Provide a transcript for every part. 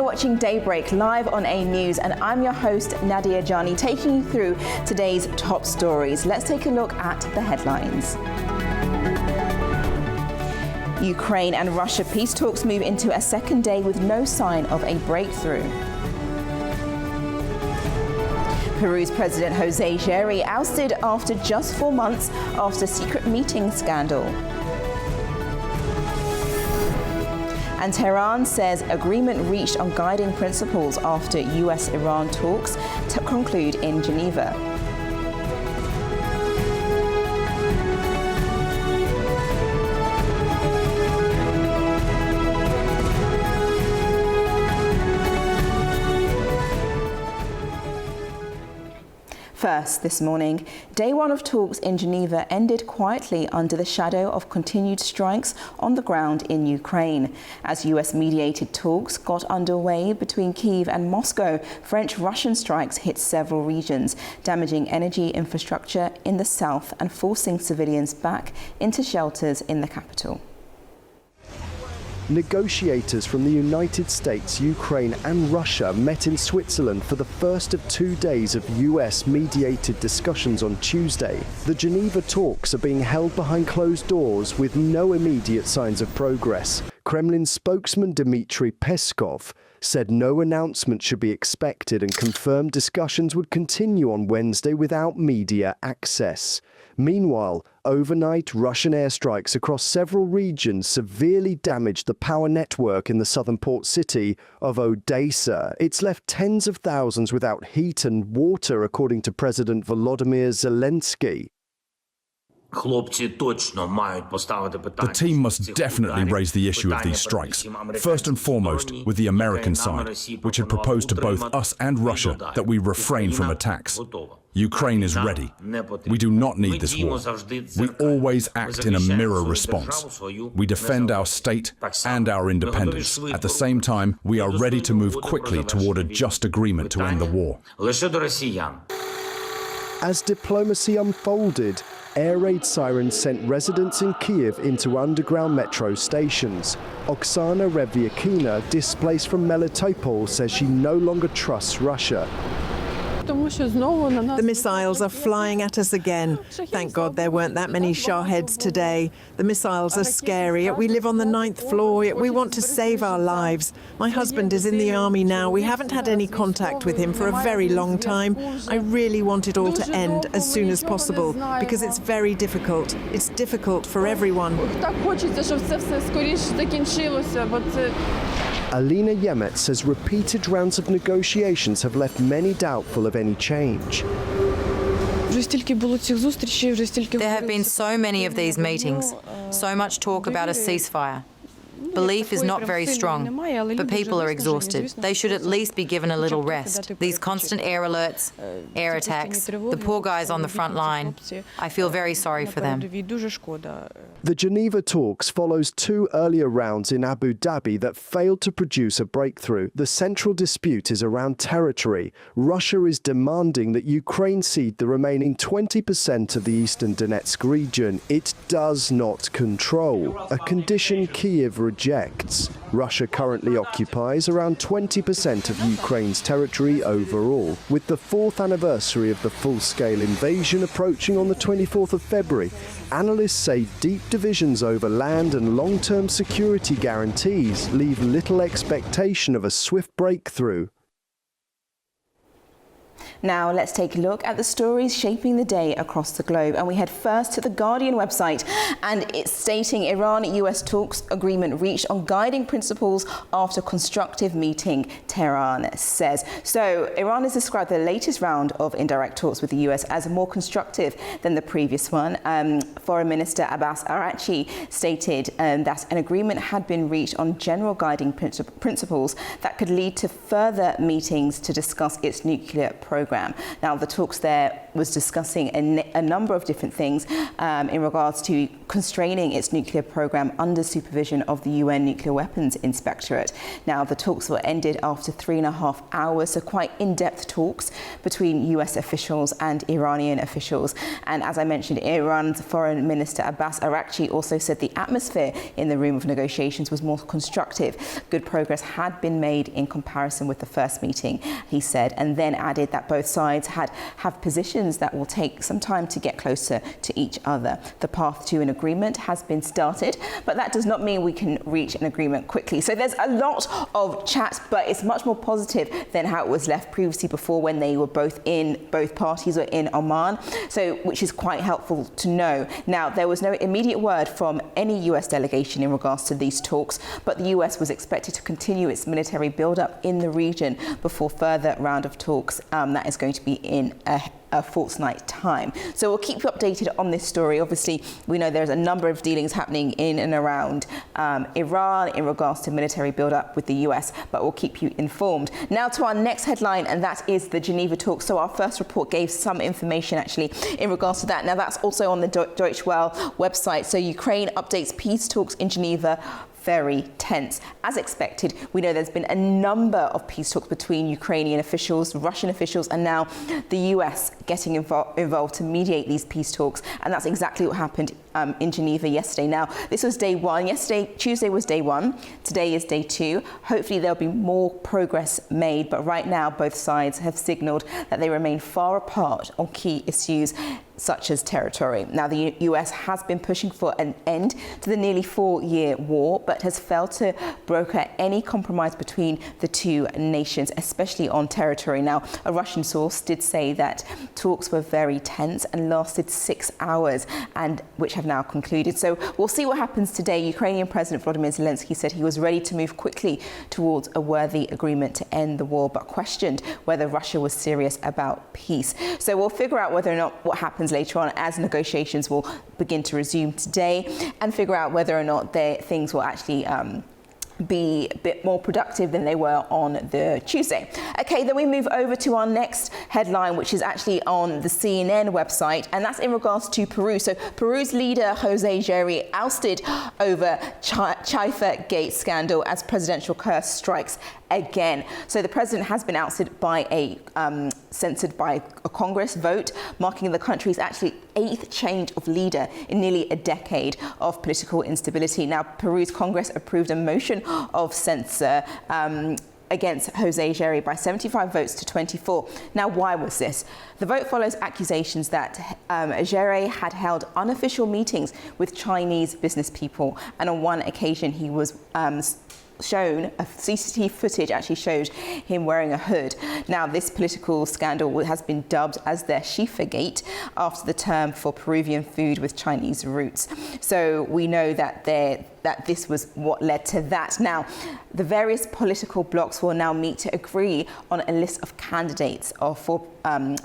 watching Daybreak live on A News, and I'm your host, Nadia Jani, taking you through today's top stories. Let's take a look at the headlines. Ukraine and Russia peace talks move into a second day with no sign of a breakthrough. Peru's President José Gerri ousted after just 4 months after secret meeting scandal. And Tehran says agreement reached on guiding principles after US-Iran talks to conclude in Geneva. First, this morning, day one of talks in Geneva ended quietly under the shadow of continued strikes on the ground in Ukraine. As US-mediated talks got underway between Kyiv and Moscow, French-Russian strikes hit several regions, damaging energy infrastructure in the south and forcing civilians back into shelters in the capital. Negotiators from the United States, Ukraine and Russia met in Switzerland for the first of 2 days of US-mediated discussions on Tuesday. The Geneva talks are being held behind closed doors with no immediate signs of progress. Kremlin spokesman Dmitry Peskov said no announcement should be expected and confirmed discussions would continue on Wednesday without media access. Meanwhile, overnight Russian airstrikes across several regions severely damaged the power network in the southern port city of Odessa. It's left tens of thousands without heat and water, according to President Volodymyr Zelensky. The team must definitely raise the issue of these strikes, first and foremost with the American side, which had proposed to both us and Russia that we refrain from attacks. Ukraine is ready. We do not need this war. We always act in a mirror response. We defend our state and our independence. At the same time, we are ready to move quickly toward a just agreement to end the war. As diplomacy unfolded, air raid sirens sent residents in Kyiv into underground metro stations. Oksana Revyakina, displaced from Melitopol, says she no longer trusts Russia. The missiles are flying at us again. Thank God there weren't that many Shaheds today. The missiles are scary. We live on the 9th floor. We want to save our lives. My husband is in the army now. We haven't had any contact with him for a very long time. I really want it all to end as soon as possible because it's very difficult. It's difficult for everyone. Alina Yemet says repeated rounds of negotiations have left many doubtful of any change. There have been so many of these meetings, so much talk about a ceasefire. Belief is not very strong, but people are exhausted. They should at least be given a little rest. These constant air alerts, air attacks, the poor guys on the front line, I feel very sorry for them. The Geneva talks follows 2 earlier rounds in Abu Dhabi that failed to produce a breakthrough. The central dispute is around territory. Russia is demanding that Ukraine cede the remaining 20% of the eastern Donetsk region it does not control, a condition Kyiv rejects. Russia currently occupies around 20% of Ukraine's territory overall, with the 4th anniversary of the full-scale invasion approaching on the 24th of February. Analysts say deep divisions over land and long-term security guarantees leave little expectation of a swift breakthrough. Now let's take a look at the stories shaping the day across the globe, and we head first to the Guardian website, and it's stating Iran-US talks agreement reached on guiding principles after constructive meeting, Tehran says. So Iran has described the latest round of indirect talks with the US as more constructive than the previous one. Foreign Minister Abbas Araghchi stated that an agreement had been reached on general guiding principles that could lead to further meetings to discuss its nuclear program. Now, the talks there was discussing a number of different things in regards to constraining its nuclear program under supervision of the UN Nuclear Weapons Inspectorate. Now, the talks were ended after 3.5 hours, so quite in-depth talks between US officials and Iranian officials. And as I mentioned, Iran's Foreign Minister Abbas Araghchi also said the atmosphere in the room of negotiations was more constructive. Good progress had been made in comparison with the first meeting, he said, and then added that both sides have positions that will take some time to get closer to each other. The path to an agreement has been started, but that does not mean we can reach an agreement quickly. So there's a lot of chat, but it's much more positive than how it was left previously before, when they were both parties were in Oman, so which is quite helpful to know. Now, there was no immediate word from any US delegation in regards to these talks, but the US was expected to continue its military build-up in the region before further round of talks that is going to be in a fortnight time. So we'll keep you updated on this story. Obviously, we know there's a number of dealings happening in and around Iran in regards to military build-up with the US, but we'll keep you informed. Now to our next headline, and that is the Geneva talks. So our first report gave some information actually in regards to that. Now that's also on the Deutsche Welle website. So Ukraine updates peace talks in Geneva. Very tense. As expected, we know there's been a number of peace talks between Ukrainian officials, Russian officials, and now the US getting involved to mediate these peace talks. And that's exactly what happened in Geneva yesterday. Now, this was day one. Yesterday, Tuesday was day one. Today is day two. Hopefully there'll be more progress made. But right now, both sides have signaled that they remain far apart on key issues such as territory. Now, the US has been pushing for an end to the nearly 4-year war, but has failed to broker any compromise between the two nations, especially on territory. Now, a Russian source did say that talks were very tense and lasted 6 hours, and which have now concluded. So we'll see what happens today. Ukrainian President Volodymyr Zelensky said he was ready to move quickly towards a worthy agreement to end the war, but questioned whether Russia was serious about peace. So we'll figure out whether or not what happens later on as negotiations will begin to resume today, and figure out whether or not things will actually be a bit more productive than they were on the Tuesday. Okay, then we move over to our next headline, which is actually on the CNN website, and that's in regards to Peru. So Peru's leader, Jose Jerry, ousted over Chifa Gate scandal as presidential curse strikes again. So the president has been ousted by censored by a Congress vote, marking the country's actually 8th change of leader in nearly a decade of political instability. Now, Peru's Congress approved a motion of censure against Jose Jerry by 75 votes to 24. Now, why was this? The vote follows accusations that Jerry had held unofficial meetings with Chinese business people, and on one occasion he was shown, a CCTV footage actually showed him wearing a hood. Now, this political scandal has been dubbed as the Chifa Gate, after the term for Peruvian food with Chinese roots. So we know that this was what led to that. Now, the various political blocs will now meet to agree on a list of candidates for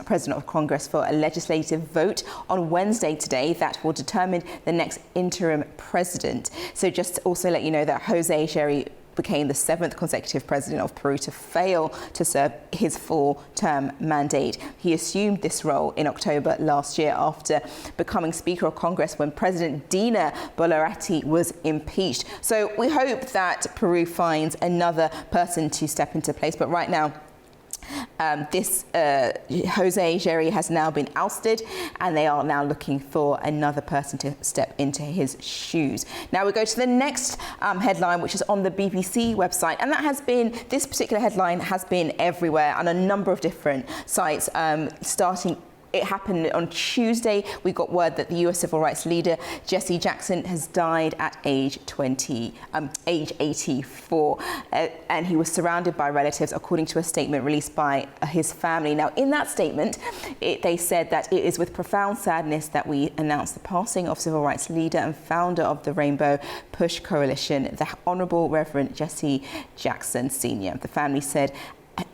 President of Congress for a legislative vote on Wednesday today that will determine the next interim president. So just to also let you know that Jose Jerry became the 7th consecutive president of Peru to fail to serve his full-term mandate. He assumed this role in October last year after becoming Speaker of Congress when President Dina Boluarte was impeached. So we hope that Peru finds another person to step into place, but right now Jose Jerry has now been ousted, and they are now looking for another person to step into his shoes. Now we go to the next headline, which is on the BBC website, and this particular headline has been everywhere on a number of different sites, It happened on Tuesday. We got word that the US civil rights leader, Jesse Jackson, has died at age 84. And he was surrounded by relatives, according to a statement released by his family. Now, in that statement, they said that it is with profound sadness that we announce the passing of civil rights leader and founder of the Rainbow Push Coalition, the Honourable Reverend Jesse Jackson Sr. The family said,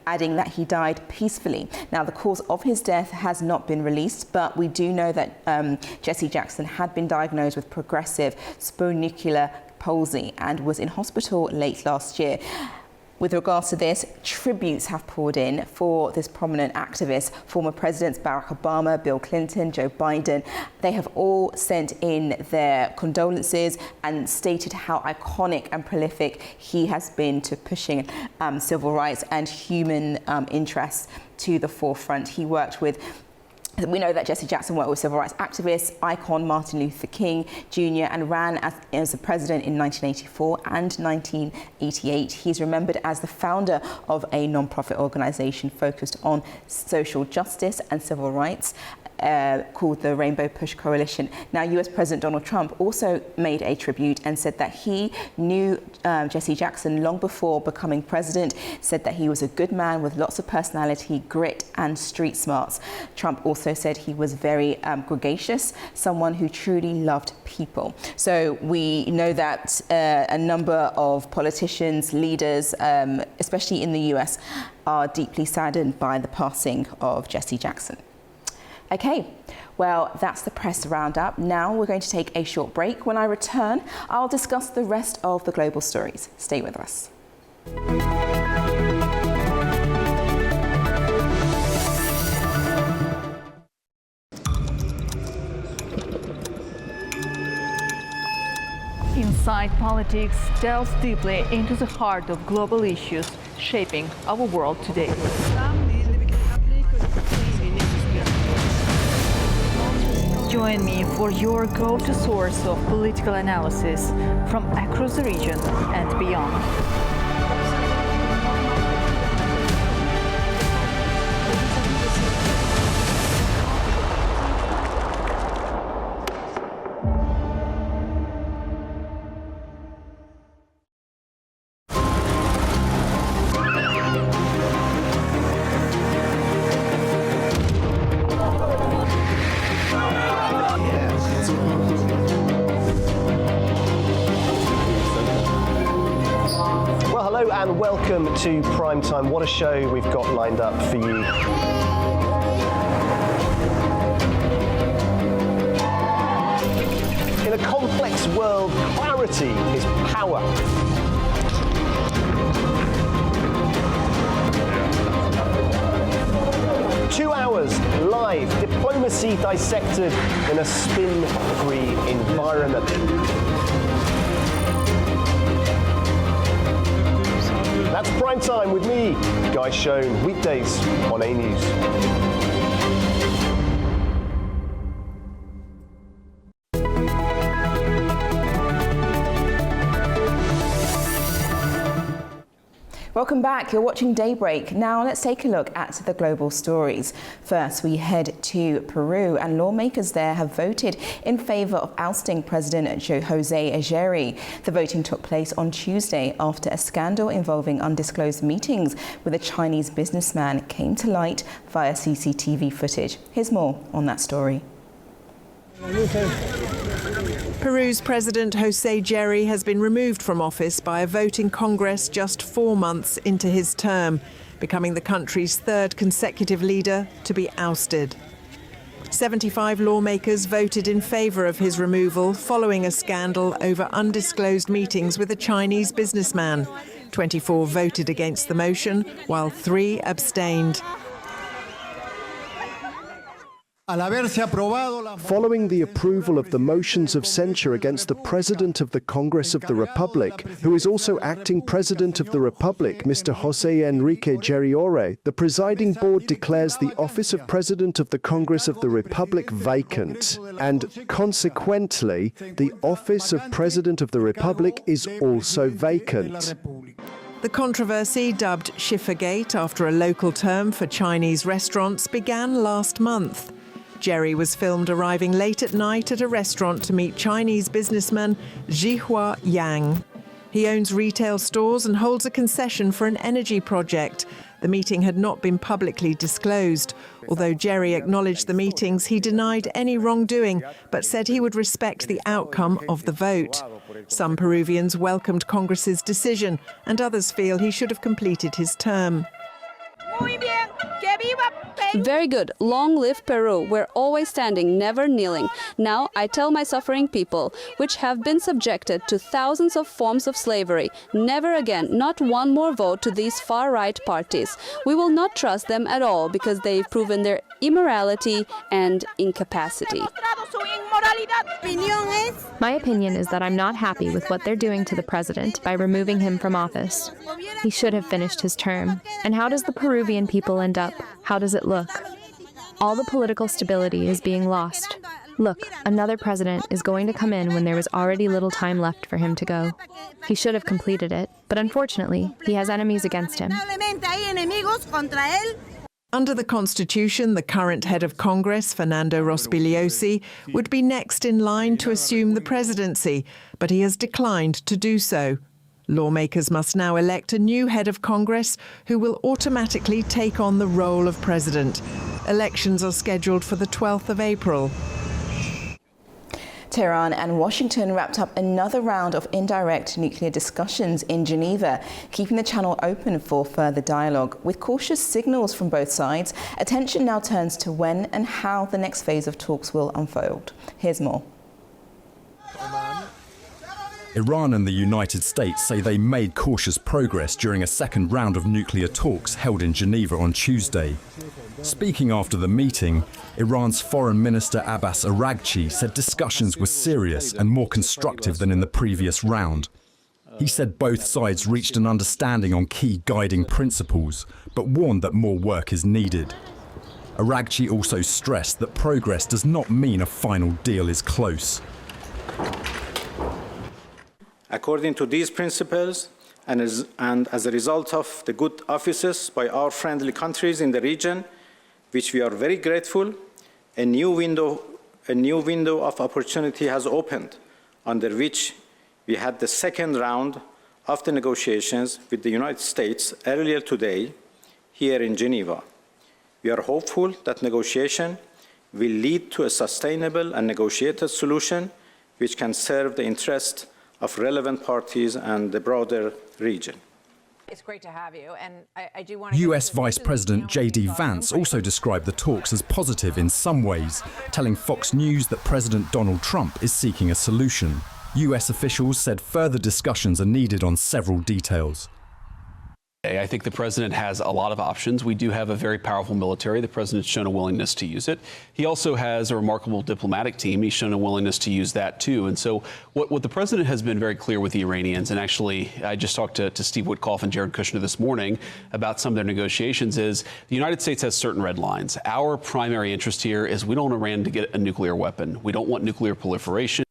adding that he died peacefully. Now, the cause of his death has not been released, but we do know that Jesse Jackson had been diagnosed with progressive sponucular palsy and was in hospital late last year. With regards to this, tributes have poured in for this prominent activist. Former presidents Barack Obama, Bill Clinton, Joe Biden, they have all sent in their condolences and stated how iconic and prolific he has been to pushing civil rights and human interests to the forefront. He worked with We know that Jesse Jackson worked with civil rights activists, icon Martin Luther King Jr. and ran as the president in 1984 and 1988. He's remembered as the founder of a non-profit organization focused on social justice and civil rights, called the Rainbow Push Coalition. Now, US President Donald Trump also made a tribute and said that he knew Jesse Jackson long before becoming president, said that he was a good man with lots of personality, grit and street smarts. Trump also said he was very gregarious, someone who truly loved people. So we know that a number of politicians, leaders, especially in the US, are deeply saddened by the passing of Jesse Jackson. Okay, well, that's the press roundup. Now we're going to take a short break. When I return, I'll discuss the rest of the global stories. Stay with us. Inside Politics delves deeply into the heart of global issues shaping our world today. Join me for your go-to source of political analysis from across the region and beyond. And welcome to Primetime. What a show we've got lined up for you. In a complex world, clarity is power. Two hours live, diplomacy dissected in a spin-free environment. That's Prime Time with me, Guy Schoen, weekdays on A News. Welcome back. You're watching Daybreak. Now let's take a look at the global stories. First, we head to Peru, and lawmakers there have voted in favor of ousting President José Aguirre. The voting took place on Tuesday after a scandal involving undisclosed meetings with a Chinese businessman came to light via CCTV footage. Here's more on that story. Peru's President José Aguirre has been removed from office by a vote in Congress just 4 months into his term, becoming the country's third consecutive leader to be ousted. 75 lawmakers voted in favor of his removal following a scandal over undisclosed meetings with a Chinese businessman. 24 voted against the motion, while 3 abstained. Following the approval of the motions of censure against the President of the Congress of the Republic, who is also acting President of the Republic, Mr. José Enrique Aguirre, the presiding board declares the office of President of the Congress of the Republic vacant, and consequently, the office of President of the Republic is also vacant. The controversy, dubbed Schiffergate after a local term for Chinese restaurants, began last month. Jerry was filmed arriving late at night at a restaurant to meet Chinese businessman Zhihua Yang. He owns retail stores and holds a concession for an energy project. The meeting had not been publicly disclosed. Although Jerry acknowledged the meetings, he denied any wrongdoing, but said he would respect the outcome of the vote. Some Peruvians welcomed Congress's decision, and others feel he should have completed his term. Muy bien, que viva Perú. Very good. Long live Peru. We're always standing, never kneeling. Now I tell my suffering people, which have been subjected to thousands of forms of slavery, never again, not one more vote to these far-right parties. We will not trust them at all because they've proven their immorality and incapacity. My opinion is that I'm not happy with what they're doing to the president by removing him from office. He should have finished his term. And how does the Peruvian people end up? How does it look? All the political stability is being lost. Look, another president is going to come in when there was already little time left for him to go. He should have completed it, but unfortunately, he has enemies against him. Under the Constitution, the current head of Congress, Fernando Rospigliosi, would be next in line to assume the presidency, but he has declined to do so. Lawmakers must now elect a new head of Congress who will automatically take on the role of president. Elections are scheduled for the 12th of April. Tehran and Washington wrapped up another round of indirect nuclear discussions in Geneva, keeping the channel open for further dialogue. With cautious signals from both sides, attention now turns to when and how the next phase of talks will unfold. Here's more. Iran and the United States say they made cautious progress during a second round of nuclear talks held in Geneva on Tuesday. Speaking after the meeting, Iran's Foreign Minister Abbas Araghchi said discussions were serious and more constructive than in the previous round. He said both sides reached an understanding on key guiding principles, but warned that more work is needed. Araghchi also stressed that progress does not mean a final deal is close. According to these principles, and as a result of the good offices by our friendly countries in the region, which we are very grateful, a new window of opportunity has opened, under which we had the second round of the negotiations with the United States earlier today here in Geneva. We are hopeful that negotiation will lead to a sustainable and negotiated solution which can serve the interest of relevant parties and the broader region. It's great to have you, and I do want to... US Vice President J.D. Vance also described the talks as positive in some ways, telling Fox News that President Donald Trump is seeking a solution. US officials said further discussions are needed on several details. I think the president has a lot of options. We do have a very powerful military. The president's shown a willingness to use it. He also has a remarkable diplomatic team. He's shown a willingness to use that too. And so what the president has been very clear with the Iranians, and actually I just talked to Steve Witkoff and Jared Kushner this morning about some of their negotiations, is the United States has certain red lines. Our primary interest here is we don't want Iran to get a nuclear weapon. We don't want nuclear proliferation.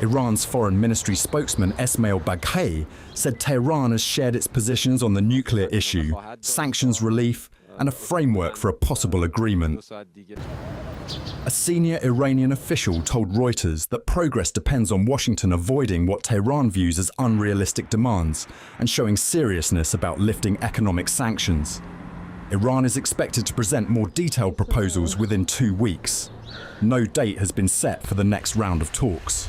Iran's foreign ministry spokesman Esmail Baghei said Tehran has shared its positions on the nuclear issue, sanctions relief, and a framework for a possible agreement. A senior Iranian official told Reuters that progress depends on Washington avoiding what Tehran views as unrealistic demands and showing seriousness about lifting economic sanctions. Iran is expected to present more detailed proposals within 2 weeks. No date has been set for the next round of talks.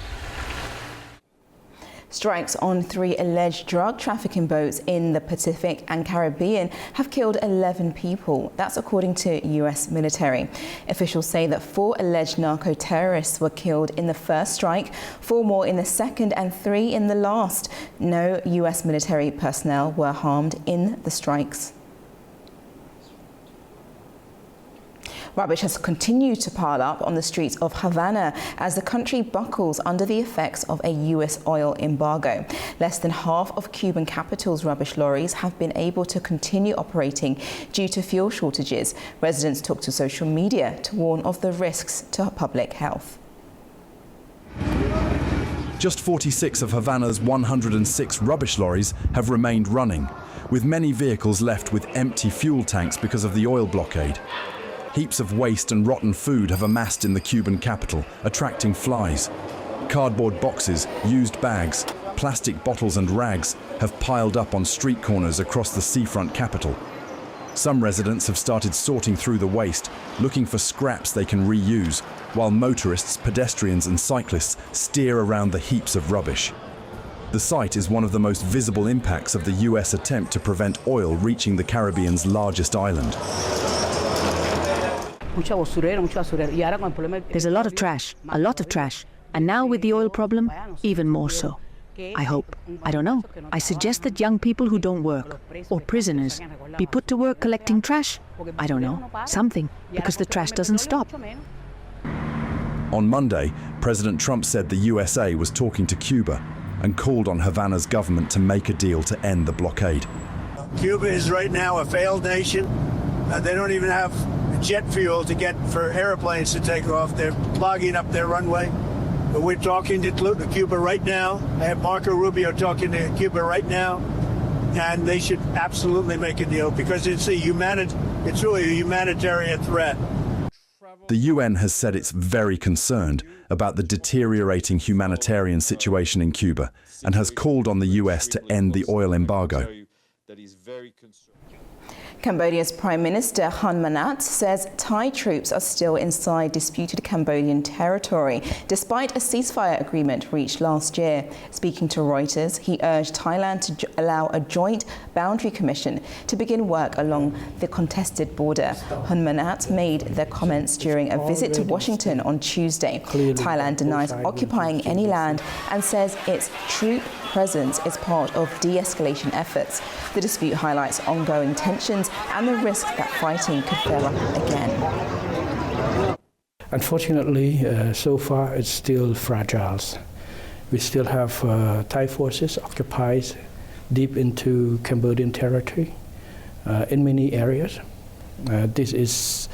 Strikes on 3 alleged drug trafficking boats in the Pacific and Caribbean have killed 11 people. That's according to US military. Officials say that 4 alleged narco-terrorists were killed in the first strike, 4 more in the second and 3 in the last. No US military personnel were harmed in the strikes. Rubbish has continued to pile up on the streets of Havana as the country buckles under the effects of a US oil embargo. Less than half of Cuban capital's rubbish lorries have been able to continue operating due to fuel shortages. Residents took to social media to warn of the risks to public health. Just 46 of Havana's 106 rubbish lorries have remained running, with many vehicles left with empty fuel tanks because of the oil blockade. Heaps of waste and rotten food have amassed in the Cuban capital, attracting flies. Cardboard boxes, used bags, plastic bottles and rags have piled up on street corners across the seafront capital. Some residents have started sorting through the waste, looking for scraps they can reuse, while motorists, pedestrians and cyclists steer around the heaps of rubbish. The site is one of the most visible impacts of the US attempt to prevent oil reaching the Caribbean's largest island. There's a lot of trash, and now with the oil problem, even more so. I hope. I don't know. I suggest that young people who don't work, or prisoners, be put to work collecting trash. I don't know. Something, because the trash doesn't stop. On Monday, President Trump said the USA was talking to Cuba and called on Havana's government to make a deal to end the blockade. Cuba is right now a failed nation. They don't even have jet fuel to get for airplanes to take off. They're clogging up their runway. But we're talking to Cuba right now. I have Marco Rubio talking to Cuba right now, and they should absolutely make a deal because it's really a humanitarian threat. The UN has said it's very concerned about the deteriorating humanitarian situation in Cuba and has called on the US to end the oil embargo. Cambodia's Prime Minister Hun Manet says Thai troops are still inside disputed Cambodian territory, despite a ceasefire agreement reached last year. Speaking to Reuters, he urged Thailand to allow a joint boundary commission to begin work along the contested border. Hun Manet made the comments during a visit to Washington on Tuesday. Thailand denies occupying any land and says its troop presence is part of de-escalation efforts. The dispute highlights ongoing tensions and the risk that fighting could flare up again. Unfortunately, so far it's still fragile. We still have Thai forces occupied deep into Cambodian territory in many areas. This is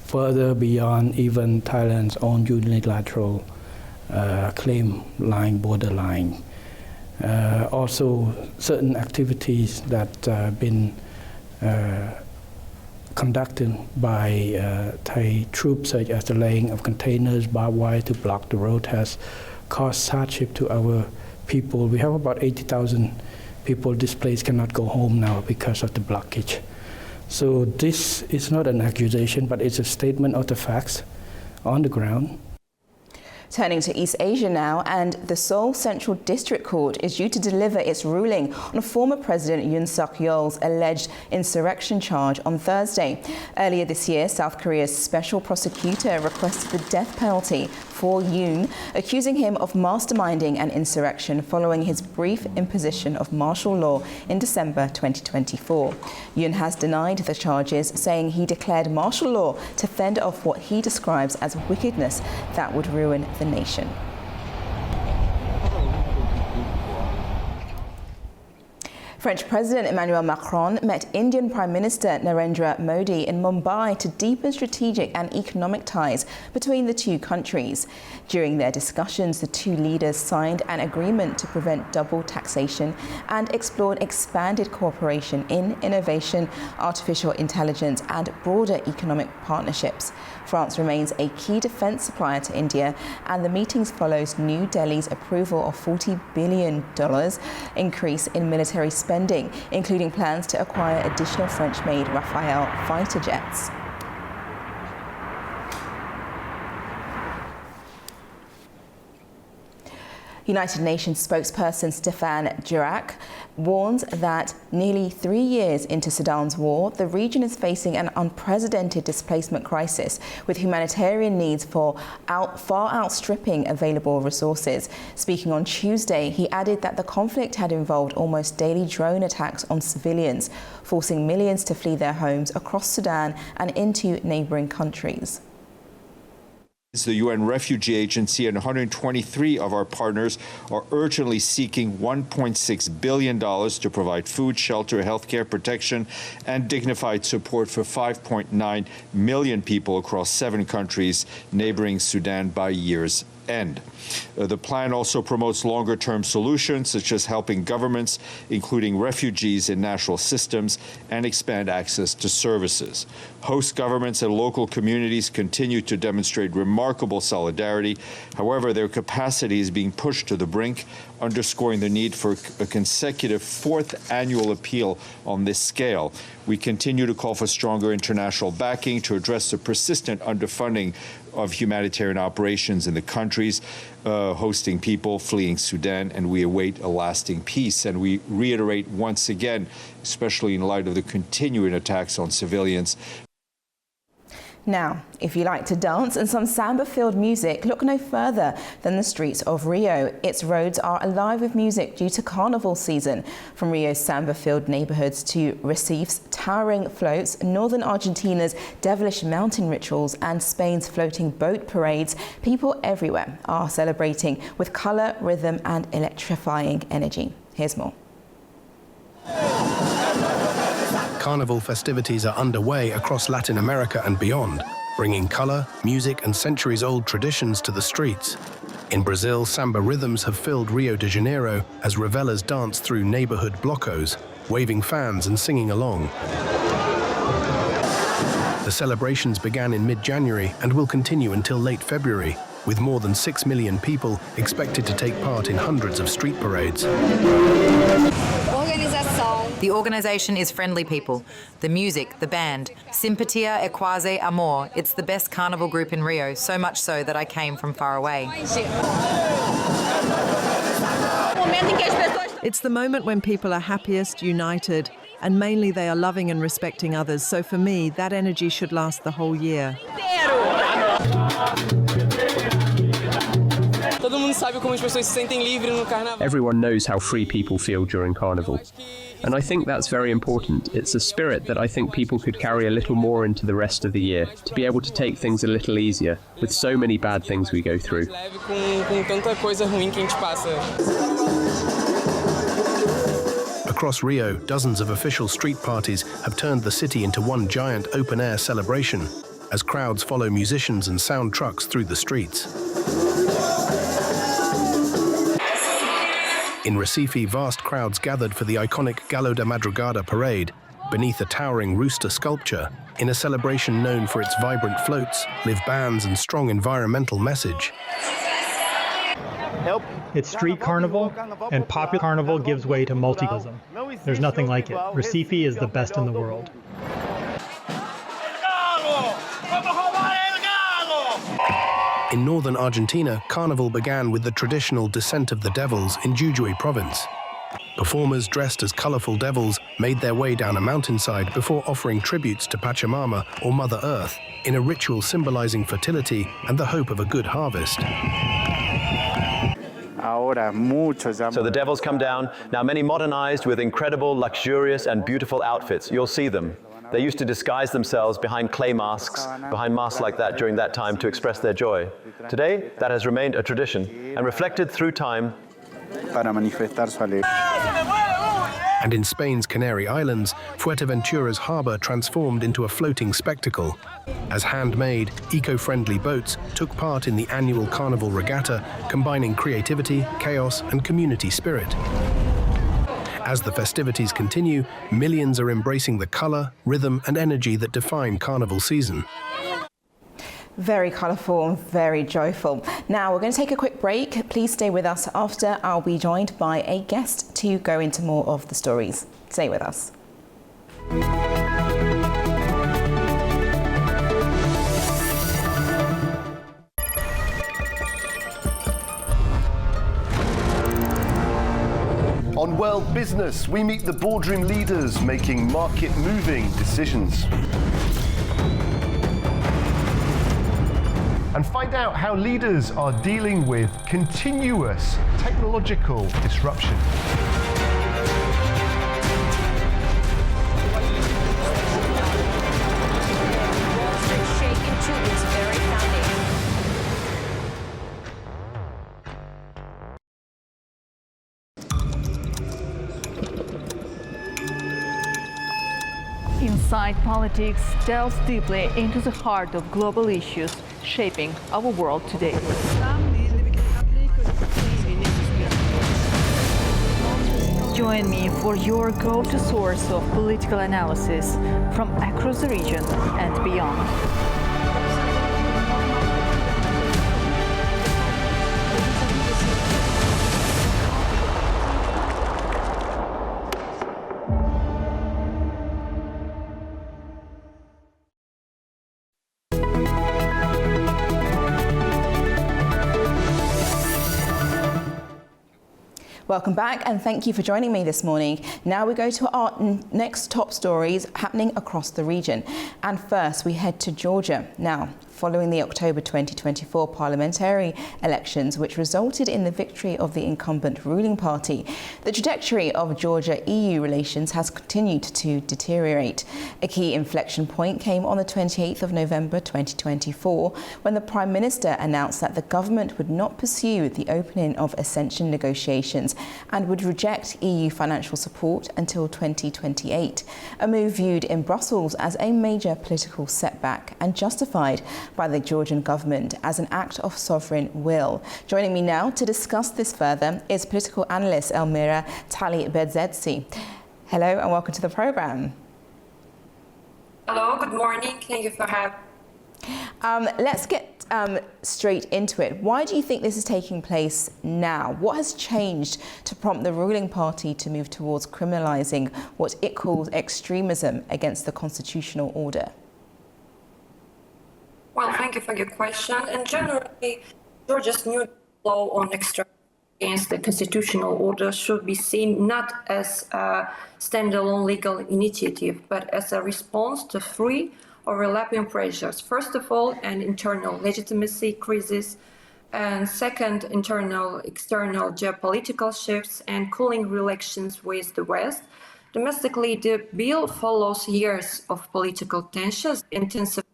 further beyond even Thailand's own unilateral claim line, borderline. Also, certain activities that have been conducted by Thai troops, such as the laying of containers, barbed wire to block the road, has caused hardship to our people. We have about 80,000 people displaced, cannot go home now because of the blockage. So this is not an accusation, but it's a statement of the facts on the ground. Turning to East Asia now, and the Seoul Central District Court is due to deliver its ruling on former President Yoon Suk-yeol's alleged insurrection charge on Thursday. Earlier this year, South Korea's special prosecutor requested the death penalty for Yoon, accusing him of masterminding an insurrection following his brief imposition of martial law in December 2024. Yoon has denied the charges, saying he declared martial law to fend off what he describes as wickedness that would ruin the nation. French President Emmanuel Macron met Indian Prime Minister Narendra Modi in Mumbai to deepen strategic and economic ties between the two countries. During their discussions, the two leaders signed an agreement to prevent double taxation and explored expanded cooperation in innovation, artificial intelligence, and broader economic partnerships. France remains a key defence supplier to India, and the meetings follows New Delhi's approval of $40 billion increase in military spending, including plans to acquire additional French-made Rafale fighter jets. United Nations spokesperson Stéphane Dujarric warns that nearly 3 years into Sudan's war, the region is facing an unprecedented displacement crisis, with humanitarian needs far outstripping available resources. Speaking on Tuesday, he added that the conflict had involved almost daily drone attacks on civilians, forcing millions to flee their homes across Sudan and into neighboring countries. The UN Refugee Agency and 123 of our partners are urgently seeking $1.6 billion to provide food, shelter, healthcare protection, and dignified support for 5.9 million people across 7 countries neighboring Sudan by year's end. The plan also promotes longer-term solutions, such as helping governments, including refugees in national systems, and expand access to services. Host governments and local communities continue to demonstrate remarkable solidarity. However, their capacity is being pushed to the brink, underscoring the need for a consecutive 4th annual appeal on this scale. We continue to call for stronger international backing to address the persistent underfunding of humanitarian operations in the countries hosting people fleeing Sudan, and we await a lasting peace. And we reiterate once again, especially in light of the continuing attacks on civilians. Now, if you like to dance and some samba-filled music, look no further than the streets of Rio. Its roads are alive with music due to carnival season. From Rio's samba-filled neighborhoods to Recife's towering floats, northern Argentina's devilish mountain rituals and Spain's floating boat parades, people everywhere are celebrating with color, rhythm and electrifying energy. Here's more. Carnival festivities are underway across Latin America and beyond, bringing color, music and centuries-old traditions to the streets. In Brazil, samba rhythms have filled Rio de Janeiro as revelers dance through neighborhood blocos, waving fans and singing along. The celebrations began in mid-January and will continue until late February, with more than 6 million people expected to take part in hundreds of street parades. The organisation is friendly people. The music, the band, Simpatia e Quasi Amor. It's the best carnival group in Rio, so much so that I came from far away. It's the moment when people are happiest, united, and mainly they are loving and respecting others. So for me, that energy should last the whole year. Everyone knows how free people feel during Carnival. And I think that's very important. It's a spirit that I think people could carry a little more into the rest of the year, to be able to take things a little easier, with so many bad things we go through. Across Rio, dozens of official street parties have turned the city into one giant open-air celebration, as crowds follow musicians and sound trucks through the streets. In Recife, vast crowds gathered for the iconic Galo da Madrugada parade, beneath a towering rooster sculpture, in a celebration known for its vibrant floats, live bands and strong environmental message. It's street carnival, and popular carnival gives way to multiculturalism. There's nothing like it. Recife is the best in the world. In northern Argentina, Carnival began with the traditional Descent of the Devils in Jujuy province. Performers dressed as colorful devils made their way down a mountainside before offering tributes to Pachamama or Mother Earth in a ritual symbolizing fertility and the hope of a good harvest. So the devils come down, now many modernized with incredible, luxurious and beautiful outfits. You'll see them. They used to disguise themselves behind clay masks, behind masks like that during that time to express their joy. Today, that has remained a tradition and reflected through time. And in Spain's Canary Islands, Fuerteventura's harbor transformed into a floating spectacle, as handmade, eco-friendly boats took part in the annual Carnival Regatta, combining creativity, chaos, and community spirit. As the festivities continue, millions are embracing the color, rhythm, and energy that define Carnival season. Very colourful and very joyful. Now we're going to take a quick break. Please stay with us. After, I'll be joined by a guest to go into more of the stories. Stay with us. On World Business, we meet the boardroom leaders making market-moving decisions. And find out how leaders are dealing with continuous technological disruption. Inside Politics delves deeply into the heart of global issues shaping our world today. Join me for your go-to source of political analysis from across the region and beyond. Welcome back and thank you for joining me this morning. Now we go to our next top stories happening across the region. And first we head to Georgia. Now, following the October 2024 parliamentary elections, which resulted in the victory of the incumbent ruling party, the trajectory of Georgia-EU relations has continued to deteriorate. A key inflection point came on the 28th of November 2024, when the Prime Minister announced that the government would not pursue the opening of accession negotiations and would reject EU financial support until 2028, a move viewed in Brussels as a major political setback and justified by the Georgian government as an act of sovereign will. Joining me now to discuss this further is political analyst Elmira Tali-Bedzedzi. Hello and welcome to the programme. Hello, good morning. Thank you for having me. Let's get straight into it. Why do you think this is taking place now? What has changed to prompt the ruling party to move towards criminalising what it calls extremism against the constitutional order? Well, thank you for your question. And generally, Georgia's new law on extremism against the constitutional order should be seen not as a standalone legal initiative, but as a response to three overlapping pressures. First of all, an internal legitimacy crisis, and second, external geopolitical shifts and cooling relations with the West. Domestically, the bill follows years of political tensions, intensified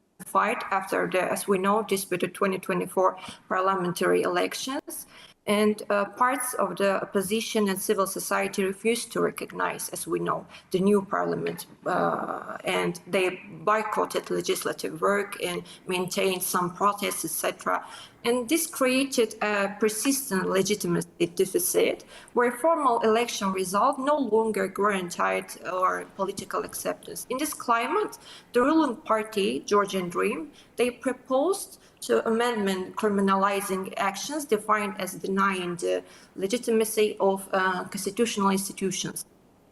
after the, as we know, disputed 2024 parliamentary elections. And parts of the opposition and civil society refused to recognize, as we know, the new parliament, and they boycotted legislative work and maintained some protests, etc. And this created a persistent legitimacy deficit, where formal election results no longer guaranteed or political acceptance. In this climate, the ruling party, Georgian Dream, they proposed to amendment criminalizing actions defined as denying the legitimacy of constitutional institutions.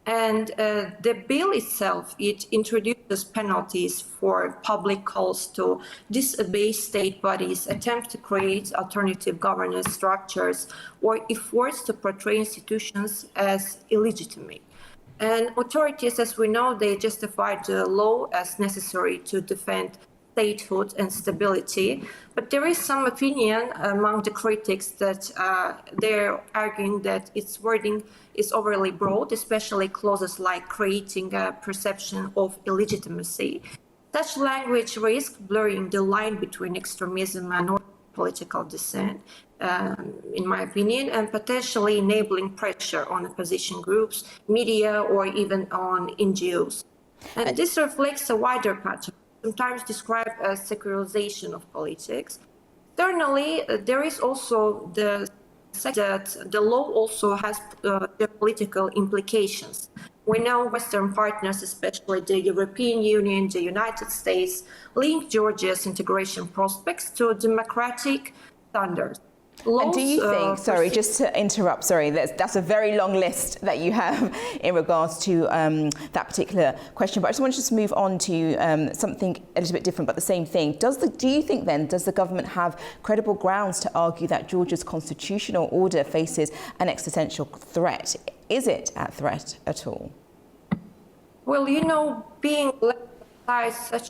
And the bill itself, it introduces penalties for public calls to disobey state bodies, attempt to create alternative governance structures, or efforts to portray institutions as illegitimate. And authorities, as we know, they justified the law as necessary to defend statehood and stability, but there is some opinion among the critics that they're arguing that its wording is overly broad, especially clauses like creating a perception of illegitimacy. Such language risks blurring the line between extremism and political dissent, in my opinion, and potentially enabling pressure on opposition groups, media, or even on NGOs. And this reflects a wider pattern, sometimes described as secularization of politics. Externally, there is also the fact that the law also has political implications. We know Western partners, especially the European Union, the United States, link Georgia's integration prospects to democratic standards. And do you think, sorry, just to interrupt, sorry, that's a very long list that you have in regards to that particular question, but I just want to just move on to something a little bit different, but the same thing. Do you think then, does the government have credible grounds to argue that Georgia's constitutional order faces an existential threat? Is it at threat at all? Well, you know, being led by such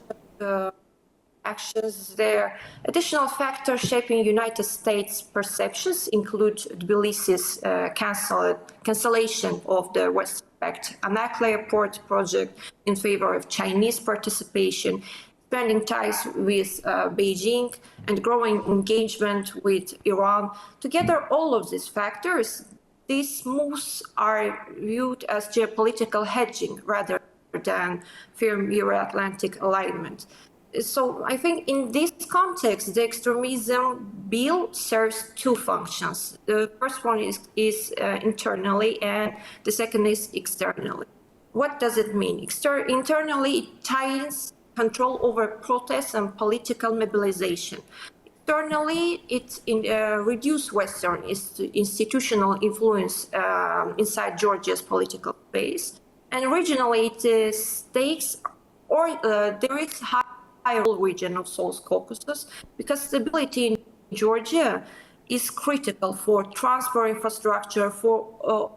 actions there. Additional factors shaping United States perceptions include Tbilisi's cancellation of the West Pact, a nuclear port project in favor of Chinese participation, expanding ties with Beijing, and growing engagement with Iran. Together, all of these factors, these moves are viewed as geopolitical hedging rather than firm Euro-Atlantic alignment. So I think in this context, the extremism bill serves two functions. The first one is internally, and the second is externally. What does it mean? Internally, it ties control over protests and political mobilization. Externally, it reduces Western institutional influence inside Georgia's political space. And regionally, it stakes, or there is high region of South Caucasus, because stability in Georgia is critical for transport infrastructure for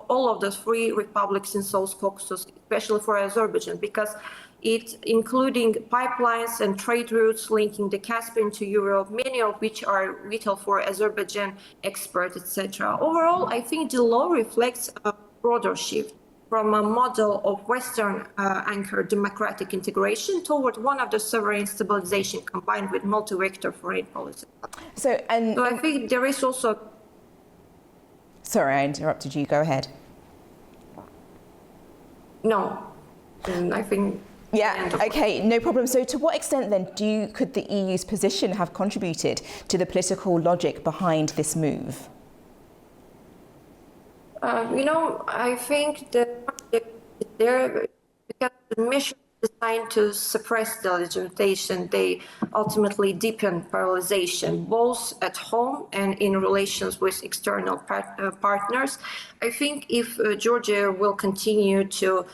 all of the three republics in South Caucasus, especially for Azerbaijan, because it including pipelines and trade routes linking the Caspian to Europe, many of which are vital for Azerbaijan exports, etc. Overall, I think the law reflects a broader shift from a model of Western anchored democratic integration toward one of the sovereign stabilization combined with multi-vector foreign policy. So I think there is also... Sorry, I interrupted you. Go ahead. No, I think... Yeah, okay, no problem. So to what extent then could the EU's position have contributed to the political logic behind this move? I think that because the mission is designed to suppress the legitimation, they ultimately deepen polarization, both at home and in relations with external partners. I think if Georgia will continue to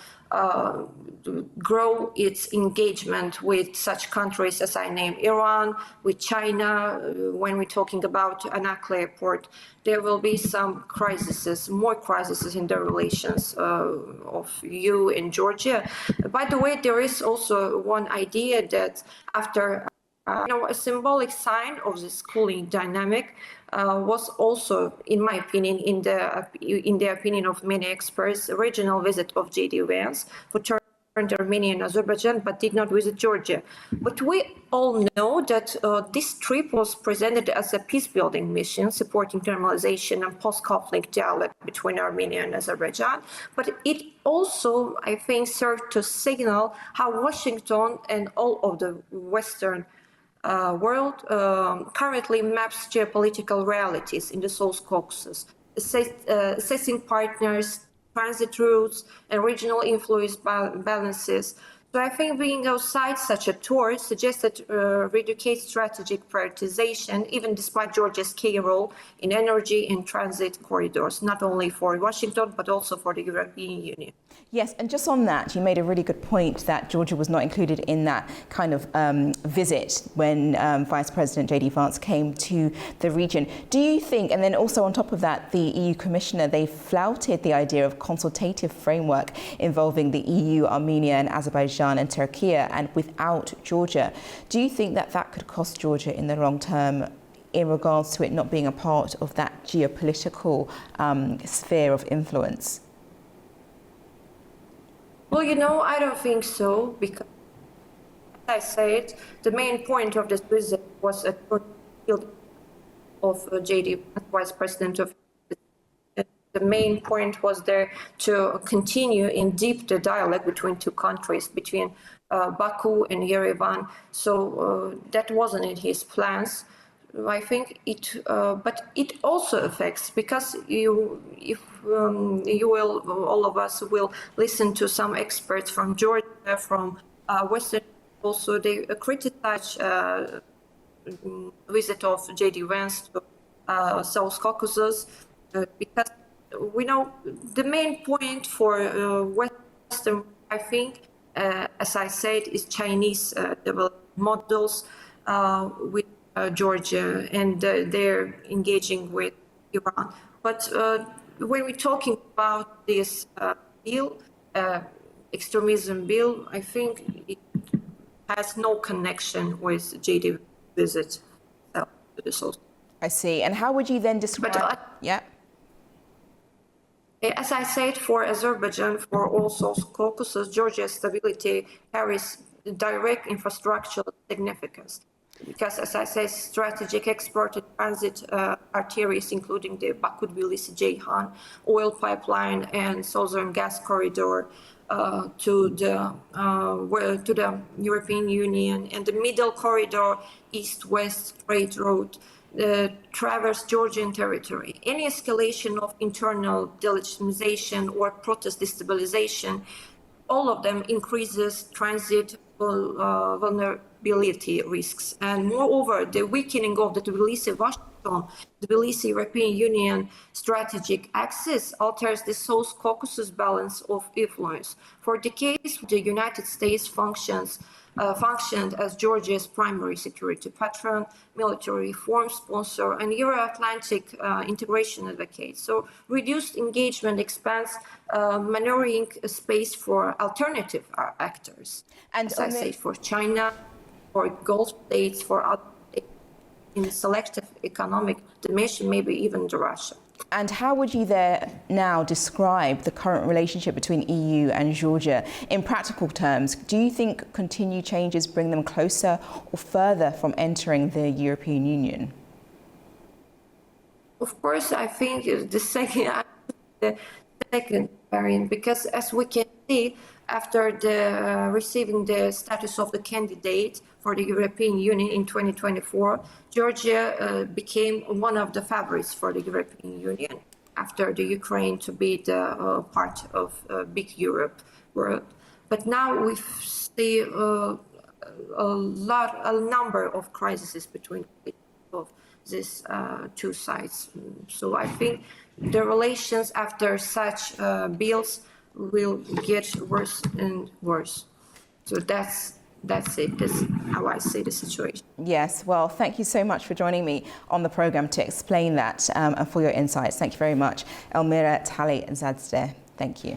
grow its engagement with such countries as I named, Iran, with China, when we're talking about Anakle Airport, there will be some crises, more crises in the relations of EU and Georgia. By the way, there is also one idea that after a symbolic sign of this cooling dynamic was also, in my opinion, in the opinion of many experts, a regional visit of J.D. Vance, who turned Armenia and Azerbaijan, but did not visit Georgia. But we all know that this trip was presented as a peace-building mission, supporting normalization and post-conflict dialogue between Armenia and Azerbaijan. But it also, I think, served to signal how Washington and all of the Western world currently maps geopolitical realities in the South Caucasus, assessing partners, transit routes, and regional influence balances. So I think being outside such a tour suggests that reduced strategic prioritization, even despite Georgia's key role in energy and transit corridors, not only for Washington, but also for the European Union. Yes, and just on that, you made a really good point that Georgia was not included in that kind of visit when Vice President J.D. Vance came to the region. Do you think, and then also on top of that, the EU Commissioner, they flouted the idea of consultative framework involving the EU, Armenia and Azerbaijan and Turkey, and without Georgia. Do you think that that could cost Georgia in the long term in regards to it not being a part of that geopolitical sphere of influence? Well, I don't think so, because, as I said, the main point of this visit was a field of J.D. Vice President of. The main point was there to continue in deep the dialogue between two countries, between Baku and Yerevan. So that wasn't in his plans. I think it, but it also affects, because if you will, all of us will listen to some experts from Georgia, from Western, also they criticize visit of J.D. Vance to South Caucasus, because we know the main point for Western, I think, as I said, is Chinese development models with Georgia, and they're engaging with Iran. But when we're talking about this bill, extremism bill, I think it has no connection with J.D. visit to the South. I see. And how would you then describe? Yeah. As I said, for Azerbaijan, for all South Caucasus, Georgia's stability carries direct infrastructural significance. Because, as I said, strategic export and transit arteries, including the Baku-Tbilisi-Ceyhan oil pipeline and southern gas corridor to the European Union, and the middle corridor, east-west trade route, traverse Georgian territory. Any escalation of internal delegitimization or protest destabilization, all of them increases transit vulnerability risks. And moreover, the weakening of the Tbilisi-Washington on Tbilisi-European Union strategic axis alters the South Caucasus balance of influence. For decades, the United States functioned as Georgia's primary security patron, military reform sponsor, and Euro-Atlantic integration advocate. So reduced engagement expands maneuvering space for alternative actors. And as I say, for China, for Gulf states, for other states in selective economic dimension, maybe even to Russia. And how would you there now describe the current relationship between EU and Georgia in practical terms? Do you think continued changes bring them closer or further from entering the European Union? Of course, I think the second variant, because as we can see, after receiving the status of the candidate for the European Union in 2024, Georgia became one of the favorites for the European Union after the Ukraine to be the part of big Europe world. But now we see a number of crises between of these two sides. So I think the relations after such bills will get worse and worse. So that's it. That's how I see the situation. Yes, well, thank you so much for joining me on the programme to explain that and for your insights. Thank you very much. Elmira Tali Zadste. Thank you.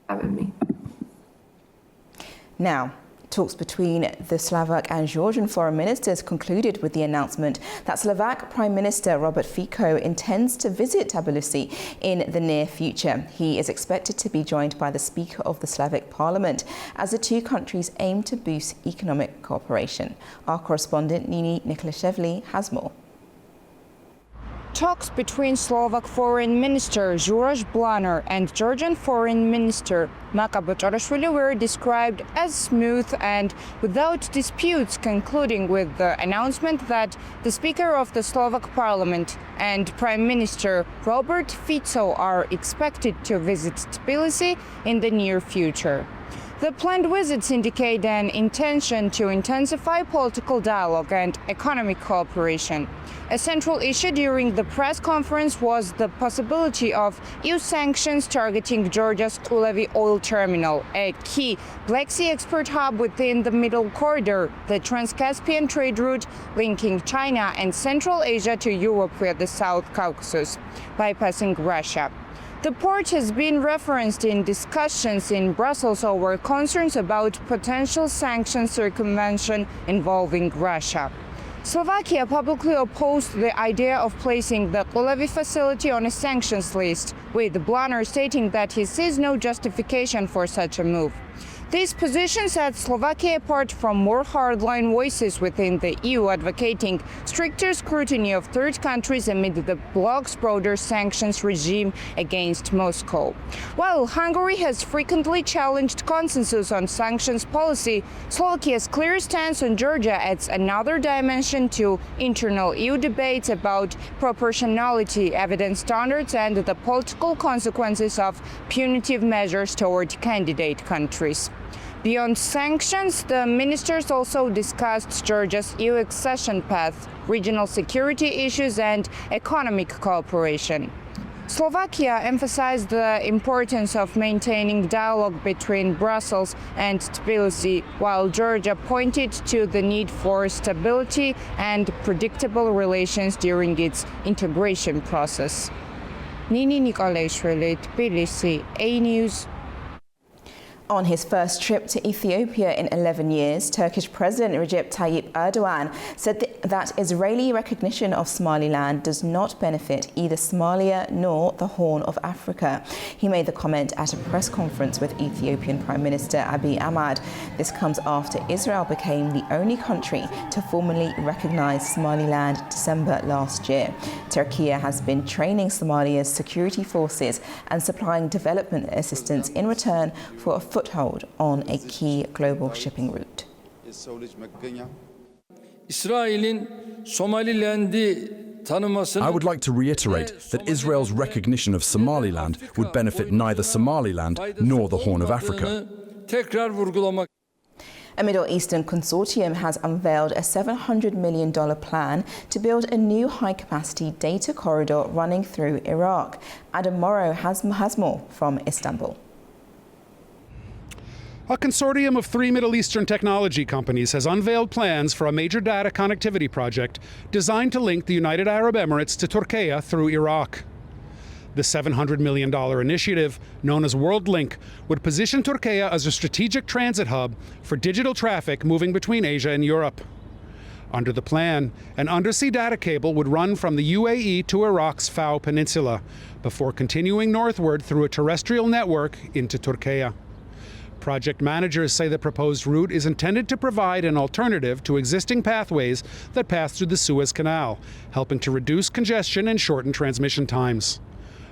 Having me. Now, talks between the Slovak and Georgian foreign ministers concluded with the announcement that Slovak Prime Minister Robert Fico intends to visit Tbilisi in the near future. He is expected to be joined by the Speaker of the Slavic Parliament as the two countries aim to boost economic cooperation. Our correspondent Nini Nikolashevli has more. Talks between Slovak Foreign Minister Žuroš Blanar and Georgian Foreign Minister Maka Bočarashvili were described as smooth and without disputes, concluding with the announcement that the Speaker of the Slovak Parliament and Prime Minister Robert Fico are expected to visit Tbilisi in the near future. The planned visits indicate an intention to intensify political dialogue and economic cooperation. A central issue during the press conference was the possibility of EU sanctions targeting Georgia's Ulevi oil terminal, a key Black Sea export hub within the Middle Corridor, the Trans-Caspian trade route linking China and Central Asia to Europe via the South Caucasus, bypassing Russia. The port has been referenced in discussions in Brussels over concerns about potential sanctions circumvention involving Russia. Slovakia publicly opposed the idea of placing the Ulevi facility on a sanctions list, with Blanar stating that he sees no justification for such a move. These positions set Slovakia apart from more hardline voices within the EU advocating stricter scrutiny of third countries amid the bloc's broader sanctions regime against Moscow. While Hungary has frequently challenged consensus on sanctions policy, Slovakia's clear stance on Georgia adds another dimension to internal EU debates about proportionality, evidence standards, and the political consequences of punitive measures toward candidate countries. Beyond sanctions, the ministers also discussed Georgia's EU accession path, regional security issues, and economic cooperation. Slovakia emphasized the importance of maintaining dialogue between Brussels and Tbilisi, while Georgia pointed to the need for stability and predictable relations during its integration process. Nini Nikolashvili, Tbilisi, A News. On his first trip to Ethiopia in 11 years, Turkish President Recep Tayyip Erdogan said that Israeli recognition of Somaliland does not benefit either Somalia nor the Horn of Africa. He made the comment at a press conference with Ethiopian Prime Minister Abiy Ahmed. This comes after Israel became the only country to formally recognize Somaliland December last year. Turkey has been training Somalia's security forces and supplying development assistance in return for a foothold on a key global shipping route. I would like to reiterate that Israel's recognition of Somaliland would benefit neither Somaliland nor the Horn of Africa. A Middle Eastern consortium has unveiled a $700 million plan to build a new high-capacity data corridor running through Iraq. Adam Morrow has more from Istanbul. A consortium of 3 Middle Eastern technology companies has unveiled plans for a major data connectivity project designed to link the United Arab Emirates to Turkey through Iraq. The $700 million initiative, known as WorldLink, would position Turkey as a strategic transit hub for digital traffic moving between Asia and Europe. Under the plan, an undersea data cable would run from the UAE to Iraq's Fao Peninsula, before continuing northward through a terrestrial network into Turkey. Project managers say the proposed route is intended to provide an alternative to existing pathways that pass through the Suez Canal, helping to reduce congestion and shorten transmission times.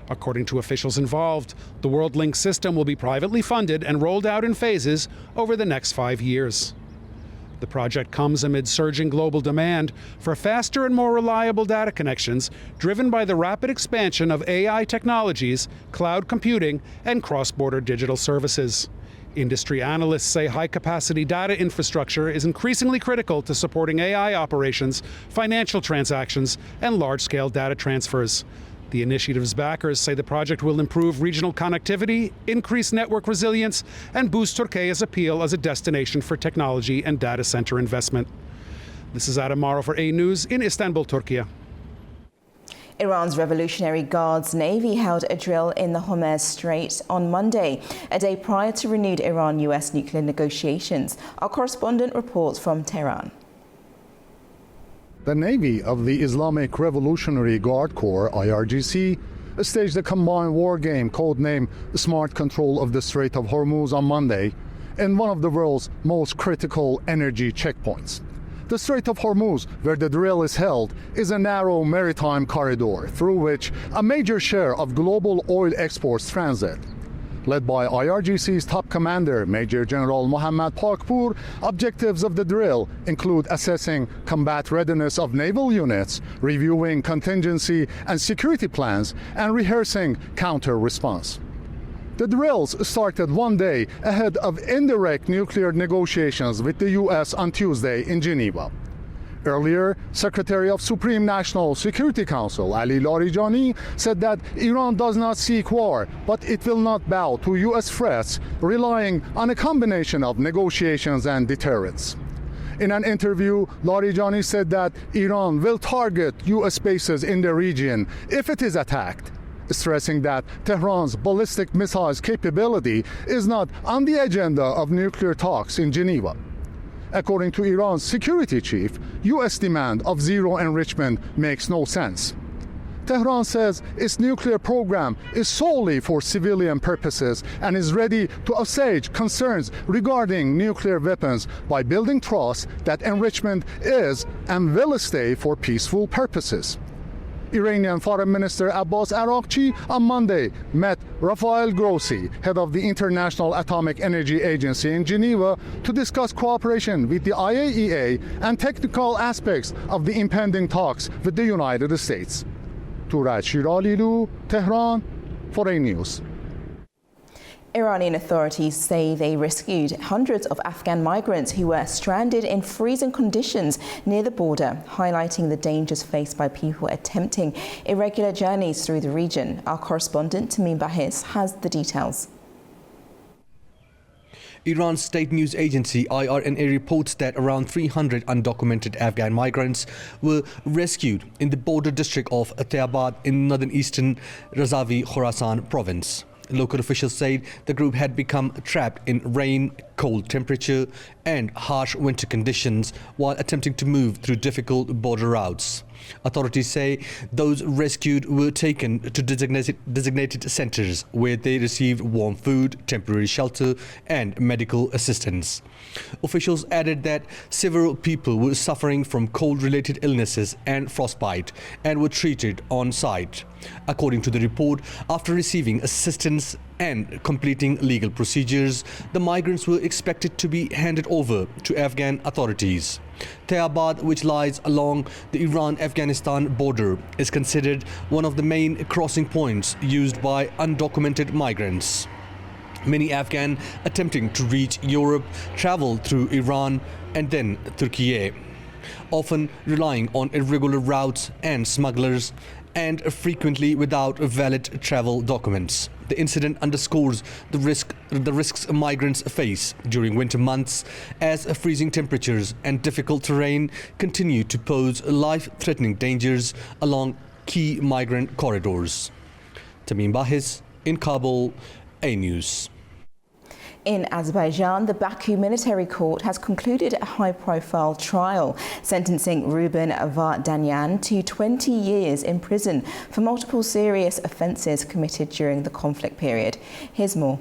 According to officials involved, the WorldLink system will be privately funded and rolled out in phases over the next 5 years. The project comes amid surging global demand for faster and more reliable data connections, driven by the rapid expansion of AI technologies, cloud computing, and cross-border digital services. Industry analysts say high-capacity data infrastructure is increasingly critical to supporting AI operations, financial transactions, and large-scale data transfers. The initiative's backers say the project will improve regional connectivity, increase network resilience, and boost Turkey's appeal as a destination for technology and data center investment. This is Adam Morrow for A News in Istanbul, Turkey. Iran's Revolutionary Guards Navy held a drill in the Hormuz Strait on Monday, a day prior to renewed Iran-US nuclear negotiations. Our correspondent reports from Tehran. The Navy of the Islamic Revolutionary Guard Corps, IRGC, staged a combined war game codenamed Smart Control of the Strait of Hormuz on Monday in one of the world's most critical energy checkpoints. The Strait of Hormuz, where the drill is held, is a narrow maritime corridor through which a major share of global oil exports transit. Led by IRGC's top commander, Major General Mohammad Pakpour, objectives of the drill include assessing combat readiness of naval units, reviewing contingency and security plans, and rehearsing counter-response. The drills started one day ahead of indirect nuclear negotiations with the U.S. on Tuesday in Geneva. Earlier, Secretary of Supreme National Security Council Ali Larijani said that Iran does not seek war, but it will not bow to U.S. threats, relying on a combination of negotiations and deterrence. In an interview, Larijani said that Iran will target U.S. bases in the region if it is attacked, stressing that Tehran's ballistic missiles capability is not on the agenda of nuclear talks in Geneva. According to Iran's security chief, U.S. demand of zero enrichment makes no sense. Tehran says its nuclear program is solely for civilian purposes and is ready to assuage concerns regarding nuclear weapons by building trust that enrichment is and will stay for peaceful purposes. Iranian Foreign Minister Abbas Araghchi on Monday met Rafael Grossi, head of the International Atomic Energy Agency in Geneva, to discuss cooperation with the IAEA and technical aspects of the impending talks with the United States. Turaj Shiralilu, Tehran, for A News. Iranian authorities say they rescued hundreds of Afghan migrants who were stranded in freezing conditions near the border, highlighting the dangers faced by people attempting irregular journeys through the region. Our correspondent, Tamim Bahis, has the details. Iran's state news agency IRNA reports that around 300 undocumented Afghan migrants were rescued in the border district of Atabad in northern eastern Razavi Khorasan province. Local officials said the group had become trapped in rain, cold temperature and harsh winter conditions while attempting to move through difficult border routes. Authorities say those rescued were taken to designated centers where they received warm food, temporary shelter and medical assistance. Officials added that several people were suffering from cold-related illnesses and frostbite and were treated on site. According to the report, after receiving assistance and completing legal procedures, the migrants were expected to be handed over to Afghan authorities. Tayabad, which lies along the Iran-Afghanistan border, is considered one of the main crossing points used by undocumented migrants. Many Afghan attempting to reach Europe travel through Iran and then Turkey, often relying on irregular routes and smugglers, and frequently without valid travel documents. The incident underscores the risks migrants face during winter months, as freezing temperatures and difficult terrain continue to pose life-threatening dangers along key migrant corridors. Tamim Bahis in Kabul, A News. In Azerbaijan, the Baku military court has concluded a high-profile trial, sentencing Ruben Vardanyan to 20 years in prison for multiple serious offences committed during the conflict period. Here's more.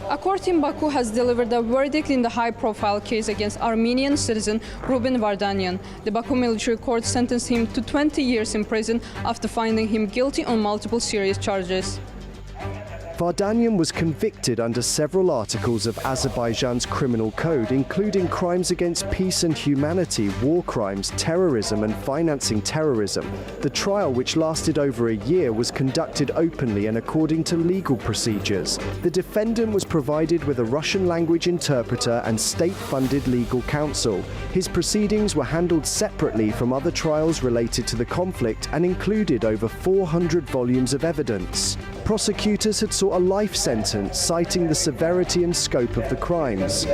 A court in Baku has delivered a verdict in the high-profile case against Armenian citizen Ruben Vardanyan. The Baku military court sentenced him to 20 years in prison after finding him guilty on multiple serious charges. Vardanyan was convicted under several articles of Azerbaijan's criminal code, including crimes against peace and humanity, war crimes, terrorism and financing terrorism. The trial, which lasted over a year, was conducted openly and according to legal procedures. The defendant was provided with a Russian language interpreter and state-funded legal counsel. His proceedings were handled separately from other trials related to the conflict and included over 400 volumes of evidence. Prosecutors had sought a life sentence, citing the severity and scope of the crimes.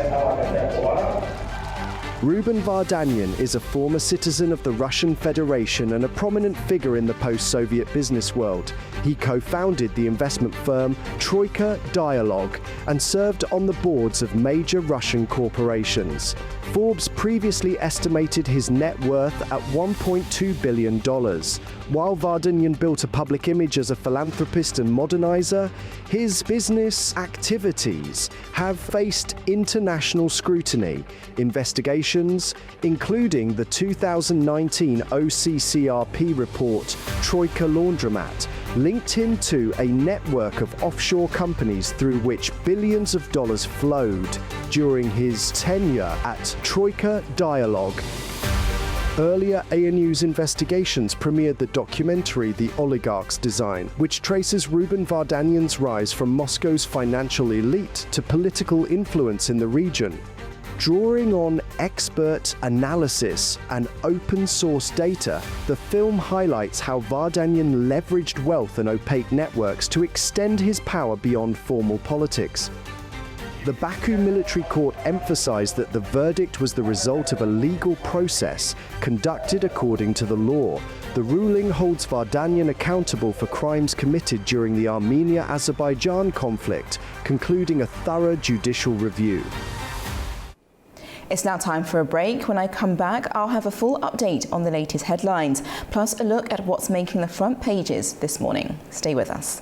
Ruben Vardanyan is a former citizen of the Russian Federation and a prominent figure in the post-Soviet business world. He co-founded the investment firm Troika Dialogue and served on the boards of major Russian corporations. Forbes previously estimated his net worth at $1.2 billion. While Vardanyan built a public image as a philanthropist and modernizer, his business activities have faced international scrutiny. Investigations, including the 2019 OCCRP report Troika Laundromat, linked him to a network of offshore companies through which billions of dollars flowed during his tenure at Troika Dialogue. Earlier, ANU's investigations premiered the documentary The Oligarch's Design, which traces Ruben Vardanyan's rise from Moscow's financial elite to political influence in the region. Drawing on expert analysis and open source data, the film highlights how Vardanyan leveraged wealth and opaque networks to extend his power beyond formal politics. The Baku military court emphasized that the verdict was the result of a legal process conducted according to the law. The ruling holds Vardanyan accountable for crimes committed during the Armenia-Azerbaijan conflict, concluding a thorough judicial review. It's now time for a break. When I come back, I'll have a full update on the latest headlines, plus a look at what's making the front pages this morning. Stay with us.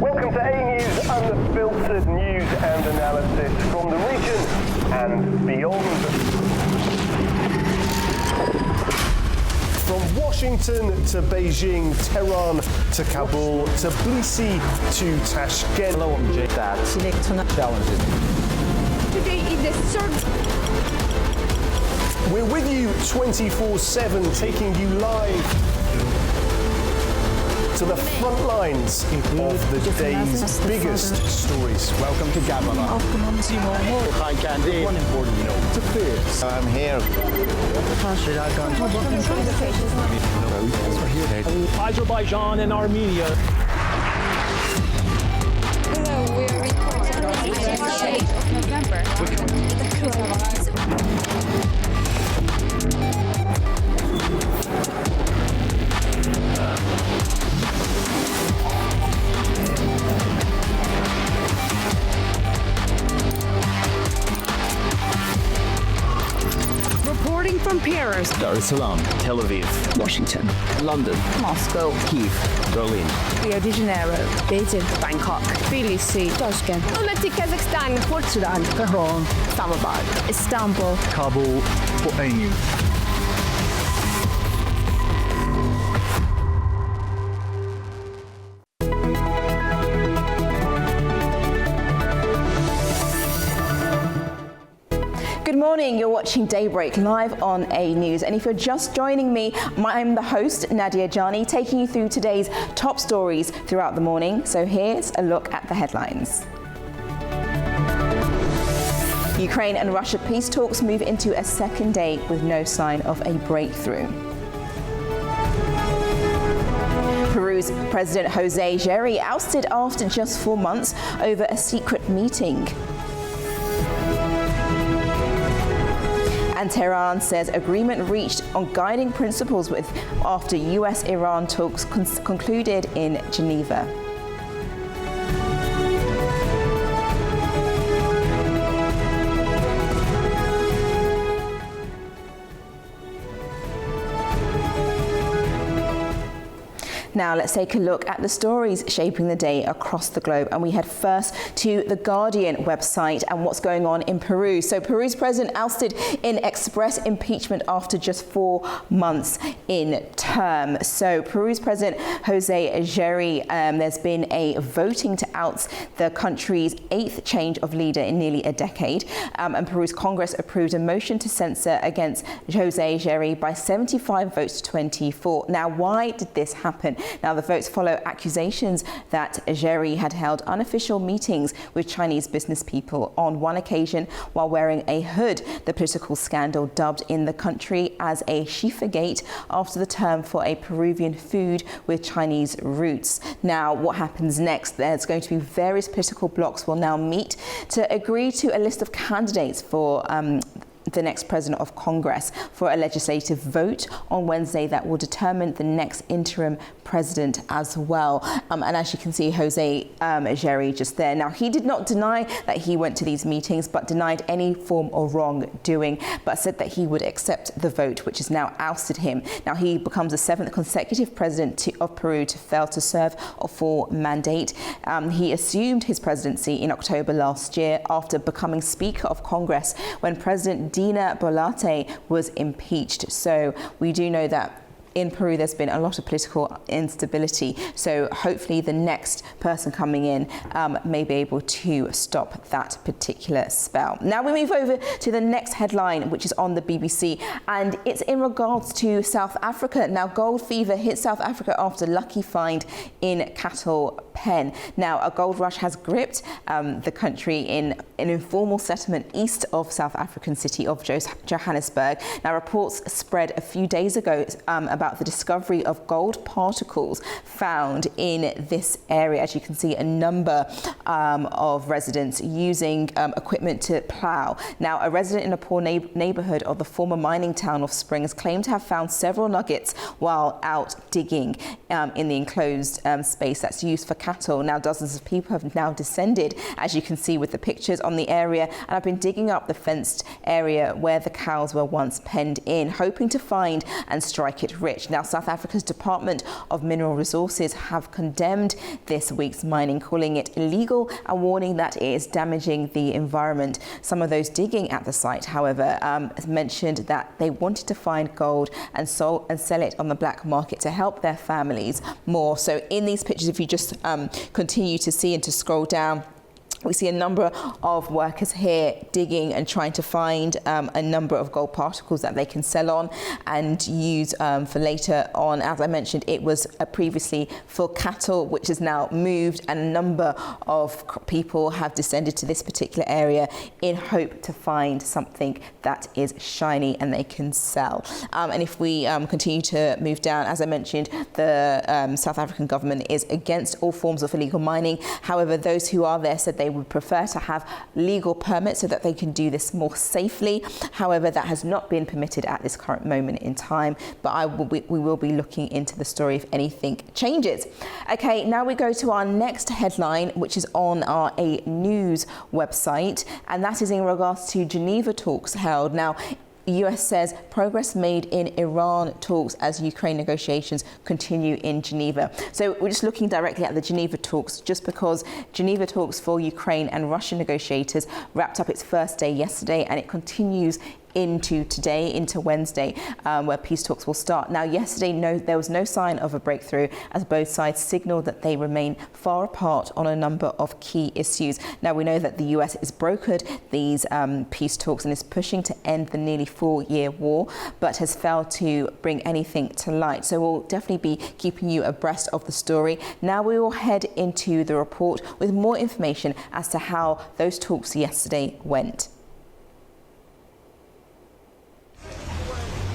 Welcome to A News, unfiltered news and analysis from the region and beyond. From Washington to Beijing, Tehran to Kabul, to Tbilisi to Tashkent. Hello, I'm Jay. Challenges. Today is the third. We're with you 24/7, taking you live to the front lines of the day's biggest stories. Welcome to Gabala. One important note to fears. I'm here. Azerbaijan and Armenia. Hello, we are recording Reporting from Paris, Dar es Salaam, Tel Aviv, Washington, London, Moscow, Kyiv, Berlin, Rio de Janeiro, Beijing, Bangkok, Tbilisi, Tashkent, Almaty, Kazakhstan, Port Sudan, Tehran, Islamabad, Istanbul, Kabul, for A News. Good morning, you're watching Daybreak live on A News, and if you're just joining me, I'm the host, Nadia Jani, taking you through today's top stories throughout the morning. So here's a look at the headlines. Ukraine and Russia peace talks move into a second day with no sign of a breakthrough. Peru's President Jose Jerry ousted after just 4 months over a secret meeting. And Tehran says agreement reached on guiding principles after US-Iran talks concluded in Geneva. Now let's take a look at the stories shaping the day across the globe, and we head first to the Guardian website and what's going on in Peru. So Peru's president ousted in express impeachment after just 4 months in term. So Peru's president Jose Jerry, there's been a voting to oust the country's 8th change of leader in nearly a decade, and Peru's Congress approved a motion to censor against Jose Jerry by 75 votes to 24. Now, why did this happen? Now, the votes follow accusations that Jerry had held unofficial meetings with Chinese business people on one occasion while wearing a hood, the political scandal dubbed in the country as a Shifagate after the term for a Peruvian food with Chinese roots. Now, what happens next? There's going to be various political blocs will now meet to agree to a list of candidates for the next president of Congress for a legislative vote on Wednesday that will determine the next interim president as well. And as you can see, Jose Jerry just there. Now, he did not deny that he went to these meetings, but denied any form of wrongdoing, but said that he would accept the vote, which has now ousted him. Now, he becomes the 7th consecutive president of Peru to fail to serve a full mandate. He assumed his presidency in October last year after becoming Speaker of Congress when President Dina Boluarte was impeached. So we do know that in Peru, there's been a lot of political instability. So hopefully the next person coming in may be able to stop that particular spell. Now we move over to the next headline, which is on the BBC, and it's in regards to South Africa. Now, gold fever hit South Africa after lucky find in cattle pen. Now, a gold rush has gripped the country in an informal settlement east of South African city of Johannesburg. Now, reports spread a few days ago about the discovery of gold particles found in this area. As you can see, a number of residents using equipment to plough. Now, a resident in a poor neighbourhood of the former mining town of Springs claimed to have found several nuggets while out digging in the enclosed space that's used for cattle. Now, dozens of people have now descended, as you can see with the pictures, on the area and have been digging up the fenced area where the cows were once penned in, hoping to find and strike it rich. Now, South Africa's Department of Mineral Resources have condemned this week's mining, calling it illegal and warning that it is damaging the environment. Some of those digging at the site, however, mentioned that they wanted to find gold and sell it on the black market to help their families more. So in these pictures, if you just continue to see and to scroll down, we see a number of workers here digging and trying to find a number of gold particles that they can sell on and use for later on. As I mentioned, it was previously for cattle, which has now moved, and a number of people have descended to this particular area in hope to find something that is shiny and they can sell. And if we continue to move down, as I mentioned, the South African government is against all forms of illegal mining. However, those who are there said they would prefer to have legal permits so that they can do this more safely. However, that has not been permitted at this current moment in time, but we will be looking into the story if anything changes. Okay, now we go to our next headline, which is on our A News website, and that is in regards to Geneva talks held. Now, The US says progress made in Iran talks as Ukraine negotiations continue in Geneva. So we're just looking directly at the Geneva talks, just because Geneva talks for Ukraine and Russian negotiators wrapped up its first day yesterday, and it continues into today, into Wednesday, where peace talks will start. Now, yesterday, there was no sign of a breakthrough as both sides signaled that they remain far apart on a number of key issues. Now, we know that the US has brokered these peace talks and is pushing to end the nearly 4-year war, but has failed to bring anything to light. So we'll definitely be keeping you abreast of the story. Now we will head into the report with more information as to how those talks yesterday went.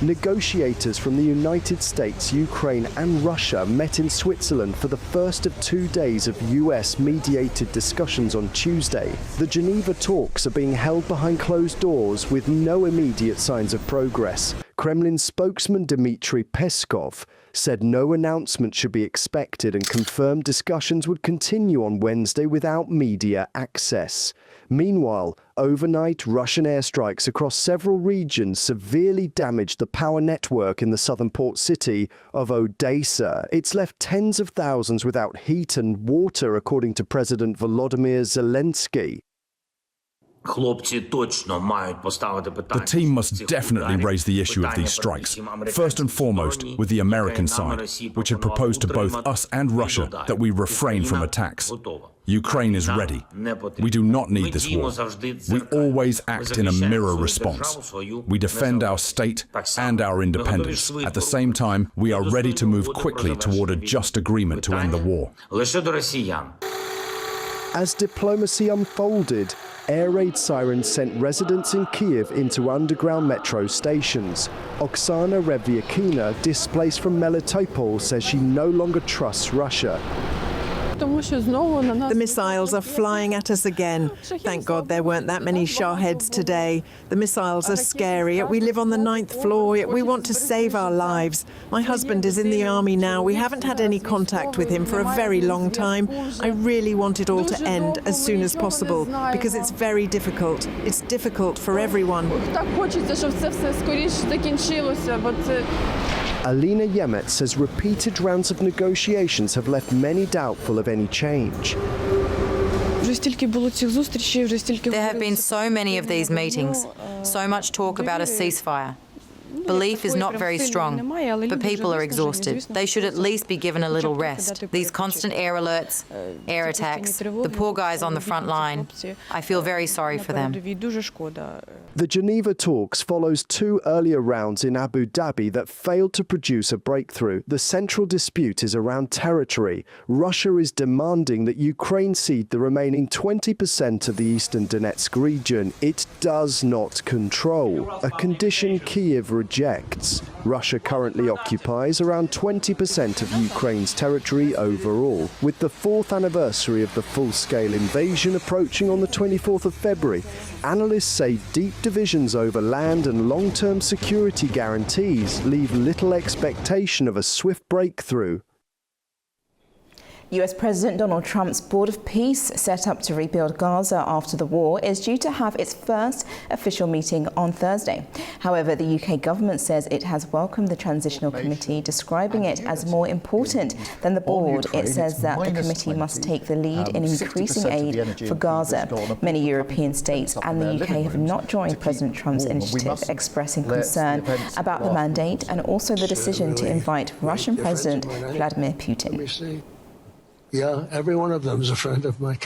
Negotiators from the United States, Ukraine and Russia met in Switzerland for the first of 2 days of US-mediated discussions on Tuesday. The Geneva talks are being held behind closed doors with no immediate signs of progress. Kremlin spokesman Dmitry Peskov said no announcement should be expected and confirmed discussions would continue on Wednesday without media access. Meanwhile, overnight Russian airstrikes across several regions severely damaged the power network in the southern port city of Odessa. It's left tens of thousands without heat and water, according to President Volodymyr Zelensky. The team must definitely raise the issue of these strikes, first and foremost with the American side, which had proposed to both us and Russia that we refrain from attacks. Ukraine is ready. We do not need this war. We always act in a mirror response. We defend our state and our independence. At the same time, we are ready to move quickly toward a just agreement to end the war. As diplomacy unfolded, air raid sirens sent residents in Kiev into underground metro stations. Oksana Revyakina, displaced from Melitopol, says she no longer trusts Russia. The missiles are flying at us again. Thank God there weren't that many Shaheds today. The missiles are scary. We live on the 9th floor. We want to save our lives. My husband is in the army now. We haven't had any contact with him for a very long time. I really want it all to end as soon as possible because it's very difficult. It's difficult for everyone. Alina Yemet says repeated rounds of negotiations have left many doubtful of any change. There have been so many of these meetings, so much talk about a ceasefire. Belief is not very strong, but people are exhausted. They should at least be given a little rest. These constant air alerts, air attacks, the poor guys on the front line, I feel very sorry for them. The Geneva talks follows 2 earlier rounds in Abu Dhabi that failed to produce a breakthrough. The central dispute is around territory. Russia is demanding that Ukraine cede the remaining 20% of the eastern Donetsk region it does not control, a condition Kiev rejects. Russia currently occupies around 20% of Ukraine's territory overall. With the 4th anniversary of the full-scale invasion approaching on the 24th of February, analysts say deep divisions over land and long-term security guarantees leave little expectation of a swift breakthrough. US President Donald Trump's Board of Peace, set up to rebuild Gaza after the war, is due to have its first official meeting on Thursday. However, the UK government says it has welcomed the Transitional Committee, describing it as more important than the board. It says that the committee must take the lead in increasing aid for Gaza. Many European states and the UK have not joined President Trump's initiative, expressing concern about the mandate and also the decision to invite Russian President Vladimir Putin. Yeah, every one of them is a friend of mine.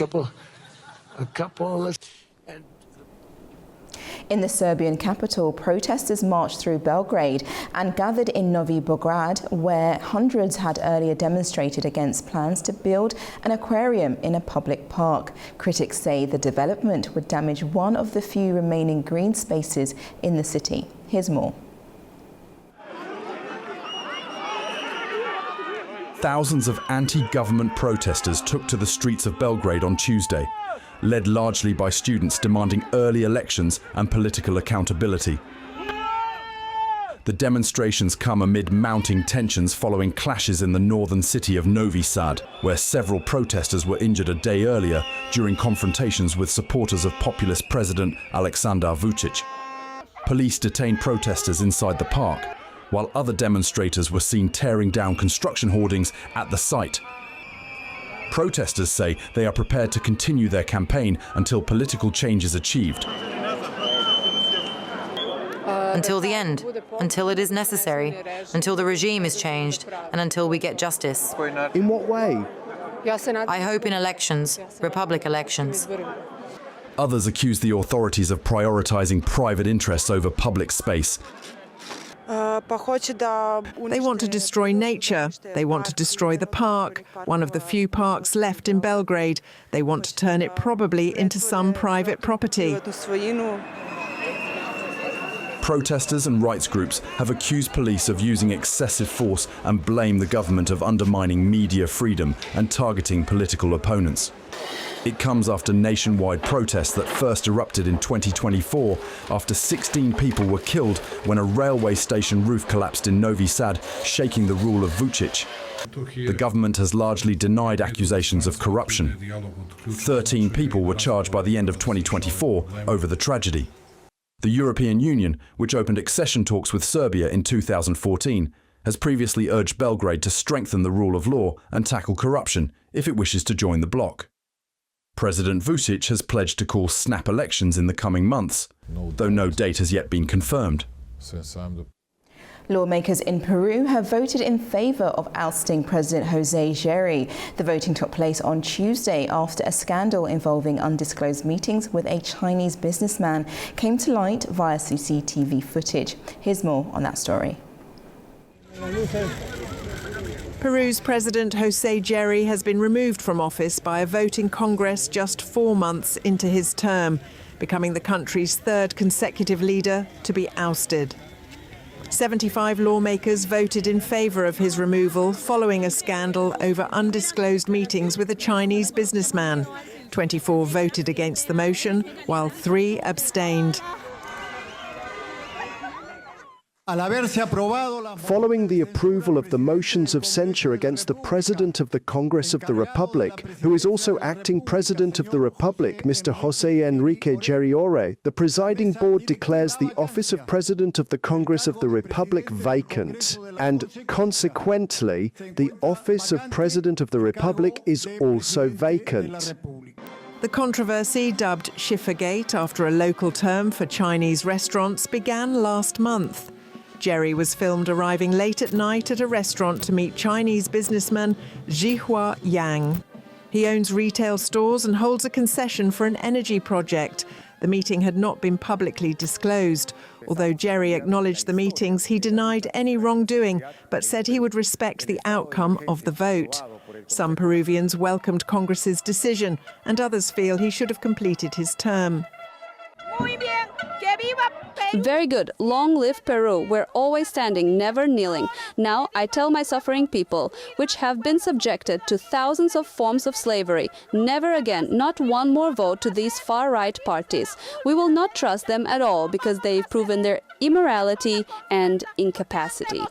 In the Serbian capital, protesters marched through Belgrade and gathered in Novi Beograd, where hundreds had earlier demonstrated against plans to build an aquarium in a public park. Critics say the development would damage one of the few remaining green spaces in the city. Here's more. Thousands of anti-government protesters took to the streets of Belgrade on Tuesday, led largely by students demanding early elections and political accountability. The demonstrations come amid mounting tensions following clashes in the northern city of Novi Sad, where several protesters were injured a day earlier during confrontations with supporters of populist President Aleksandar Vučić. Police detained protesters inside the park, while other demonstrators were seen tearing down construction hoardings at the site. Protesters say they are prepared to continue their campaign until political change is achieved. Until the end, until it is necessary, until the regime is changed, and until we get justice. In what way? I hope in elections, republic elections. Others accuse the authorities of prioritizing private interests over public space. They want to destroy nature. They want to destroy the park, one of the few parks left in Belgrade. They want to turn it probably into some private property. Protesters and rights groups have accused police of using excessive force and blame the government of undermining media freedom and targeting political opponents. It comes after nationwide protests that first erupted in 2024 after 16 people were killed when a railway station roof collapsed in Novi Sad, shaking the rule of Vučić. The government has largely denied accusations of corruption. 13 people were charged by the end of 2024 over the tragedy. The European Union, which opened accession talks with Serbia in 2014, has previously urged Belgrade to strengthen the rule of law and tackle corruption if it wishes to join the bloc. President Vučić has pledged to call snap elections in the coming months, though no date has yet been confirmed. Lawmakers in Peru have voted in favour of ousting President José Gerri. The voting took place on Tuesday after a scandal involving undisclosed meetings with a Chinese businessman came to light via CCTV footage. Here's more on that story. Peru's President José Gerri has been removed from office by a vote in Congress just 4 months into his term, becoming the country's third consecutive leader to be ousted. 75 lawmakers voted in favour of his removal following a scandal over undisclosed meetings with a Chinese businessman. 24 voted against the motion, while 3 abstained. Following the approval of the motions of censure against the President of the Congress of the Republic, who is also acting President of the Republic, Mr. José Enrique Gerri, the presiding board declares the office of President of the Congress of the Republic vacant, and consequently, the office of President of the Republic is also vacant. The controversy, dubbed Schiffergate after a local term for Chinese restaurants, began last month. Gerri was filmed arriving late at night at a restaurant to meet Chinese businessman Zhihua Yang. He owns retail stores and holds a concession for an energy project. The meeting had not been publicly disclosed. Although Gerri acknowledged the meetings, he denied any wrongdoing, but said he would respect the outcome of the vote. Some Peruvians welcomed Congress's decision, and others feel he should have completed his term. Very good. Long live Peru. We're always standing, never kneeling. Now I tell my suffering people, which have been subjected to thousands of forms of slavery, never again, not one more vote to these far-right parties. We will not trust them at all because they've proven their immorality and incapacity.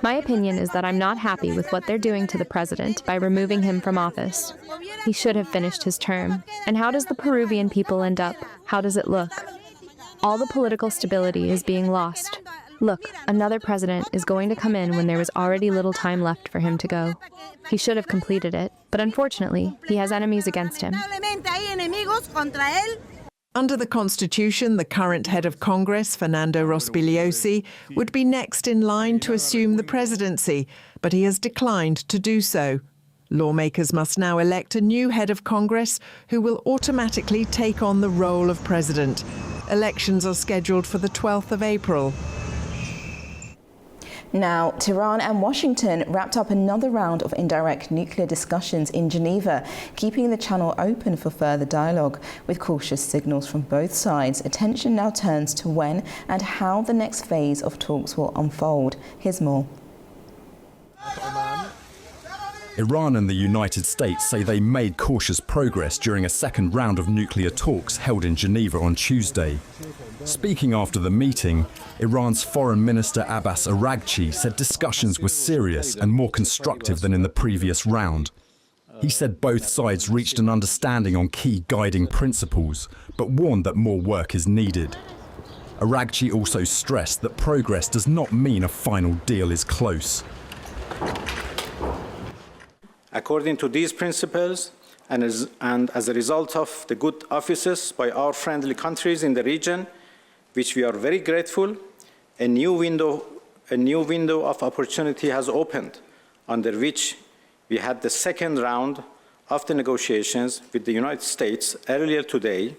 My opinion is that I'm not happy with what they're doing to the president by removing him from office. He should have finished his term. And how does the Peruvian people end up? How does it look? All the political stability is being lost. Look, another president is going to come in when there was already little time left for him to go. He should have completed it, but unfortunately, he has enemies against him. Under the Constitution, the current head of Congress, Fernando Rospigliosi, would be next in line to assume the presidency, but he has declined to do so. Lawmakers must now elect a new head of Congress who will automatically take on the role of president. Elections are scheduled for the 12th of April. Now, Tehran and Washington wrapped up another round of indirect nuclear discussions in Geneva, keeping the channel open for further dialogue. With cautious signals from both sides, attention now turns to when and how the next phase of talks will unfold. Here's more. Iran and the United States say they made cautious progress during a second round of nuclear talks held in Geneva on Tuesday. Speaking after the meeting, Iran's Foreign Minister Abbas Araghchi said discussions were serious and more constructive than in the previous round. He said both sides reached an understanding on key guiding principles, but warned that more work is needed. Araghchi also stressed that progress does not mean a final deal is close. According to these principles, and as a result of the good offices by our friendly countries in the region, which we are very grateful, a new window of opportunity has opened, under which we had the second round of the negotiations with the United States earlier today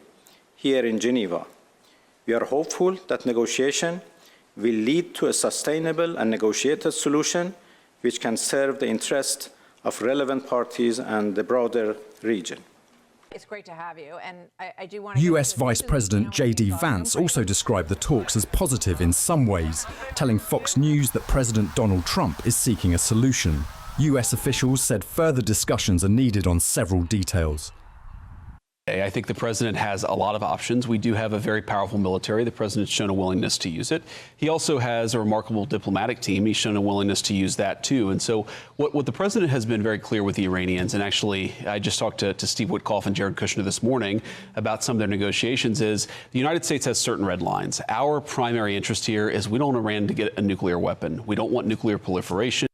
here in Geneva. We are hopeful that negotiation will lead to a sustainable and negotiated solution which can serve the interest of relevant parties and the broader region. It's great to have you, and I do want to... US Vice President J.D. Vance also described the talks as positive in some ways, telling Fox News that President Donald Trump is seeking a solution. US officials said further discussions are needed on several details. I think the president has a lot of options. We do have a very powerful military. The president's shown a willingness to use it. He also has a remarkable diplomatic team. He's shown a willingness to use that too. And so what the president has been very clear with the Iranians, and actually I just talked to Steve Witkoff and Jared Kushner this morning about some of their negotiations, is the United States has certain red lines. Our primary interest here is we don't want Iran to get a nuclear weapon. We don't want nuclear proliferation.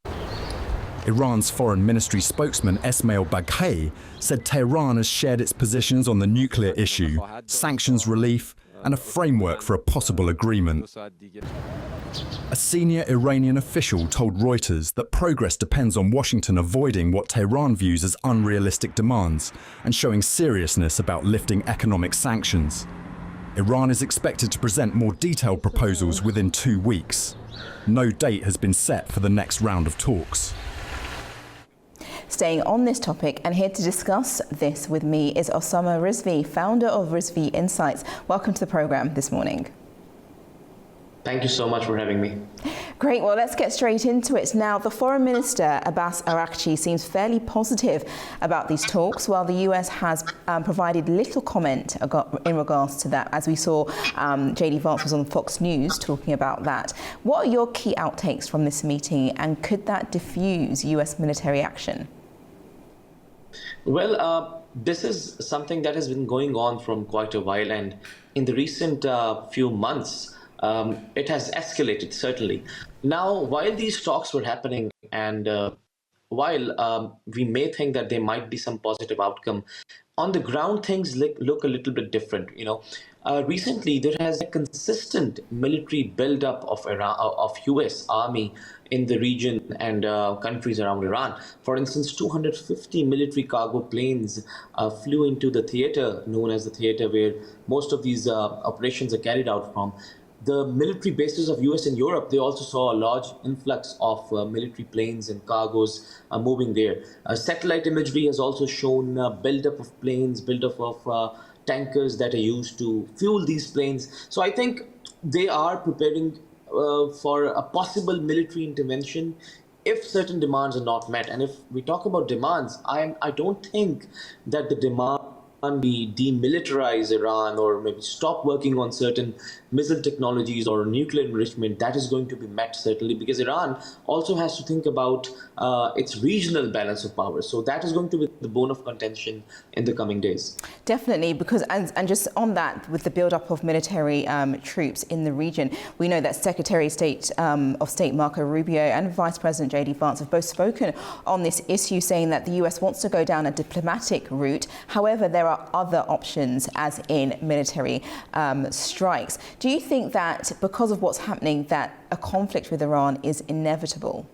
Iran's foreign ministry spokesman Esmail Baghei said Tehran has shared its positions on the nuclear issue, sanctions relief, and a framework for a possible agreement. A senior Iranian official told Reuters that progress depends on Washington avoiding what Tehran views as unrealistic demands and showing seriousness about lifting economic sanctions. Iran is expected to present more detailed proposals within 2 weeks. No date has been set for the next round of talks. Staying on this topic and here to discuss this with me is Osama Rizvi, founder of Rizvi Insights. Welcome to the programme this morning. Thank you so much for having me. Great, well, let's get straight into it. Now, the Foreign Minister, Abbas Araghchi, seems fairly positive about these talks, while the US has provided little comment in regards to that, as we saw J.D. Vance was on Fox News talking about that. What are your key outtakes from this meeting, and could that diffuse US military action? Well, this is something that has been going on from quite a while, and in the recent few months, it has escalated, certainly. Now, while these talks were happening, and while we may think that there might be some positive outcome, on the ground things look a little bit different. Recently there has a consistent military buildup of US Army in the region and countries around Iran. For instance, 250 military cargo planes flew into the theater known as the theater where most of these operations are carried out from. The military bases of US and Europe, they also saw a large influx of military planes and cargoes moving there. Satellite imagery has also shown buildup of planes, buildup of tankers that are used to fuel these planes. So I think they are preparing for a possible military intervention if certain demands are not met. And if we talk about demands, I don't think that the demand be demilitarize Iran or maybe stop working on certain missile technologies or nuclear enrichment, that is going to be met certainly, because Iran also has to think about its regional balance of power. So that is going to be the bone of contention in the coming days. Definitely, because and just on that, with the build-up of military troops in the region, we know that Secretary of State Marco Rubio and Vice President J.D. Vance have both spoken on this issue, saying that the US wants to go down a diplomatic route. However, there are other options, as in military strikes. Do you think that because of what's happening, that a conflict with Iran is inevitable?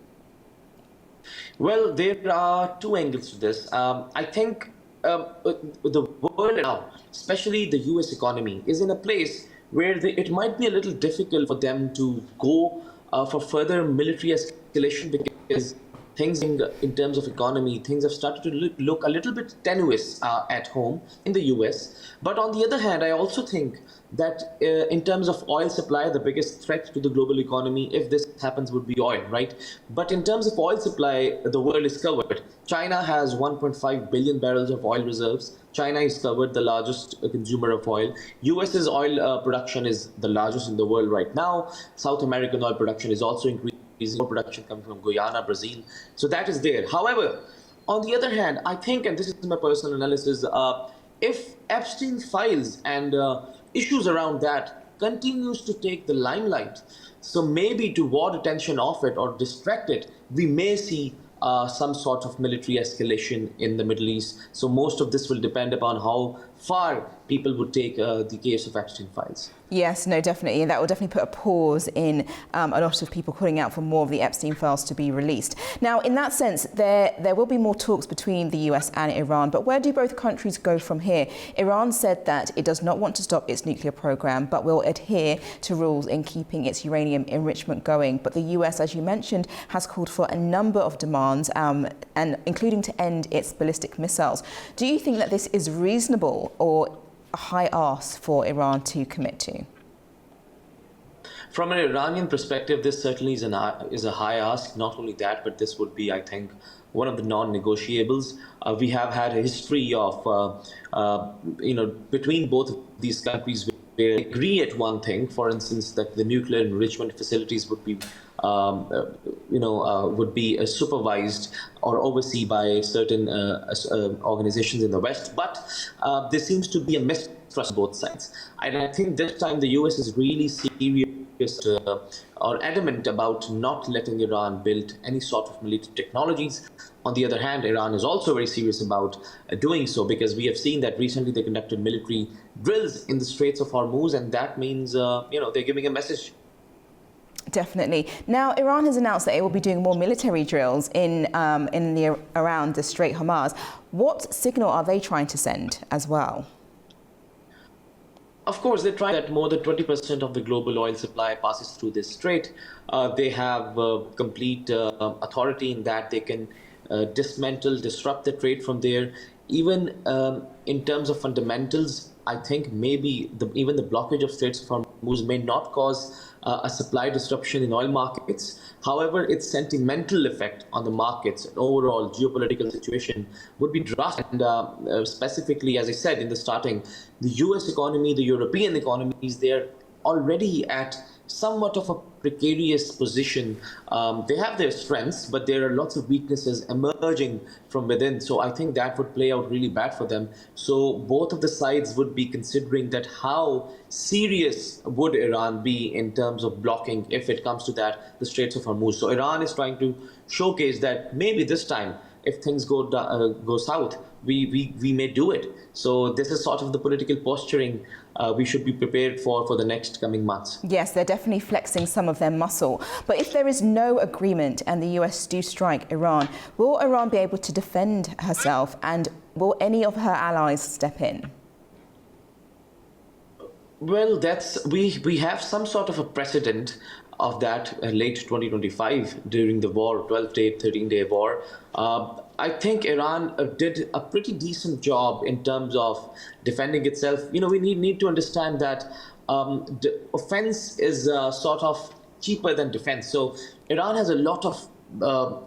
Well, there are two angles to this. I think the world now, especially the US economy, is in a place where it might be a little difficult for them to go for further military escalation, because things in terms of economy, things have started to look a little bit tenuous at home in the US. But on the other hand, I also think that in terms of oil supply, the biggest threat to the global economy, if this happens, would be oil, right? But in terms of oil supply, the world is covered. China has 1.5 billion barrels of oil reserves. China is covered, the largest consumer of oil. US's oil production is the largest in the world right now. South American oil production is also increasing. More production coming from Guyana, Brazil. So that is there. However, on the other hand, I think, and this is my personal analysis, if Epstein files and issues around that continues to take the limelight, so maybe to ward attention off it or distract it, we may see some sort of military escalation in the Middle East. So most of this will depend upon how far people would take the case of Epstein files. Yes, no, definitely. And that will definitely put a pause in a lot of people calling out for more of the Epstein files to be released. Now, in that sense, there will be more talks between the US and Iran, but where do both countries go from here? Iran said that it does not want to stop its nuclear program, but will adhere to rules in keeping its uranium enrichment going. But the US, as you mentioned, has called for a number of demands, and including to end its ballistic missiles. Do you think that this is reasonable or a high ask for Iran to commit to? From an Iranian perspective, this certainly is a high ask. Not only that, but this would be, I think, one of the non-negotiables. We have had a history of, between both of these countries, where they agree at one thing. For instance, that the nuclear enrichment facilities would be, supervised or overseen by certain organizations in the West. But there seems to be a mistrust on both sides. And I think this time the US is really serious or adamant about not letting Iran build any sort of military technologies. On the other hand, Iran is also very serious about doing so, because we have seen that recently they conducted military drills in the Straits of Hormuz, and that means they're giving a message. Definitely. Now, Iran has announced that it will be doing more military drills around the Strait of Hormuz. What signal are they trying to send as well? Of course, they try that more than 20% of the global oil supply passes through this strait. They have complete authority in that they can disrupt the trade from there. Even in terms of fundamentals, I think maybe even the blockage of Straits of Hormuz may not cause a supply disruption in oil markets. However, its sentimental effect on the markets and overall geopolitical situation would be drastic. And specifically, as I said in the starting, the US economy, the European economies, they're already at somewhat of a precarious position. They have their strengths, but there are lots of weaknesses emerging from within. So I think that would play out really bad for them. So both of the sides would be considering that how serious would Iran be in terms of blocking, if it comes to that, the Straits of Hormuz. So Iran is trying to showcase that maybe this time, if things go south, we may do it. So this is sort of the political posturing we should be prepared for the next coming months. Yes, they're definitely flexing some of their muscle. But if there is no agreement and the US do strike Iran, will Iran be able to defend herself, and will any of her allies step in? Well, we have some sort of a precedent of that late 2025 during the war, 12-day, 13-day war. I think Iran did a pretty decent job in terms of defending itself. We need to understand that the offense is sort of cheaper than defense. So Iran has a lot of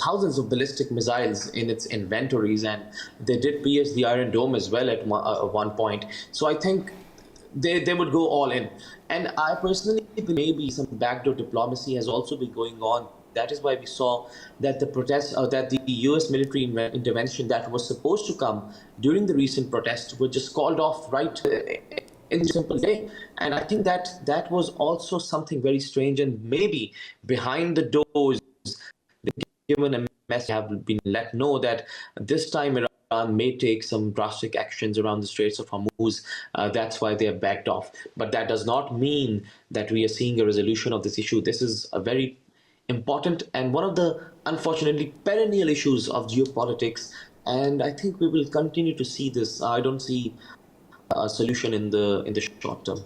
thousands of ballistic missiles in its inventories, and they did pierce the Iron Dome as well at one point. So I think they would go all in. And I personally think maybe some backdoor diplomacy has also been going on. That is why we saw that the protests, that the US military intervention that was supposed to come during the recent protests were just called off right in a simple day. And I think that was also something very strange, and maybe behind the doors, given a message, have been let know that this time Iran may take some drastic actions around the Straits of Hormuz. That's why they have backed off. But that does not mean that we are seeing a resolution of this issue. This is a very important and one of the, unfortunately, perennial issues of geopolitics. And I think we will continue to see this. I don't see a solution in the short term.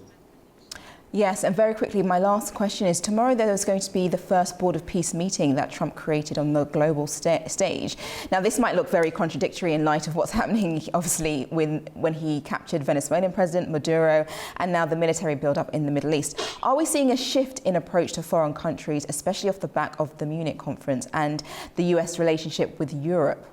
Yes, and very quickly, my last question is, tomorrow there is going to be the first Board of Peace meeting that Trump created on the global stage. Now, this might look very contradictory in light of what's happening, obviously, when he captured Venezuelan President Maduro and now the military build-up in the Middle East. Are we seeing a shift in approach to foreign countries, especially off the back of the Munich conference and the US relationship with Europe?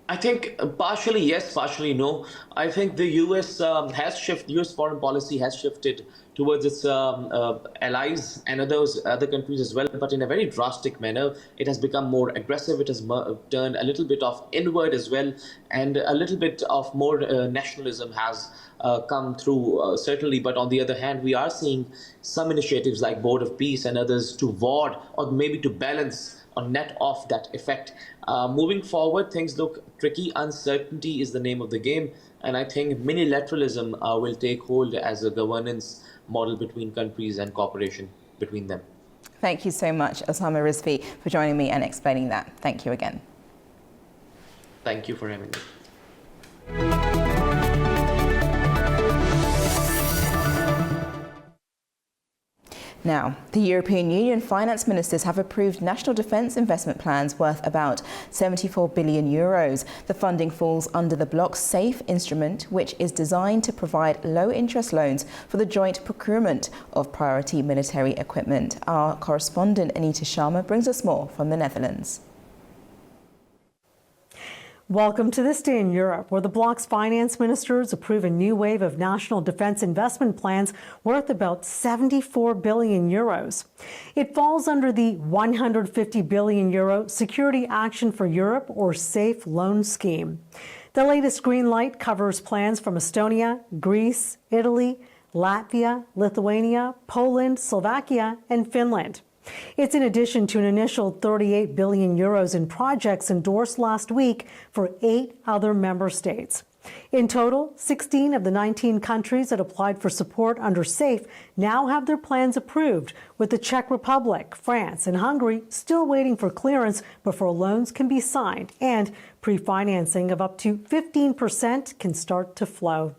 I think partially yes, partially no. I think the US US foreign policy has shifted towards its allies and other countries as well, but in a very drastic manner. It has become more aggressive. It has turned a little bit of inward as well, and a little bit of more nationalism has come through, certainly. But on the other hand, we are seeing some initiatives like Board of Peace and others to ward or maybe to balance net off that effect. Moving forward, things look tricky. Uncertainty is the name of the game, and I think minilateralism will take hold as a governance model between countries and cooperation between them. Thank you so much, Osama Rizvi, for joining me and explaining that. Thank you again. Thank you for having me. Now, the European Union finance ministers have approved national defence investment plans worth about €74 billion. The funding falls under the bloc's SAFE instrument, which is designed to provide low-interest loans for the joint procurement of priority military equipment. Our correspondent Anita Sharma brings us more from the Netherlands. Welcome to This Day in Europe, where the bloc's finance ministers approve a new wave of national defence investment plans worth about €74 billion. It falls under the €150 billion Security Action for Europe, or SAFE, loan scheme. The latest green light covers plans from Estonia, Greece, Italy, Latvia, Lithuania, Poland, Slovakia, and Finland. It's in addition to an initial €38 billion in projects endorsed last week for 8 other member states. In total, 16 of the 19 countries that applied for support under SAFE now have their plans approved, with the Czech Republic, France, and Hungary still waiting for clearance before loans can be signed, and pre-financing of up to 15% can start to flow.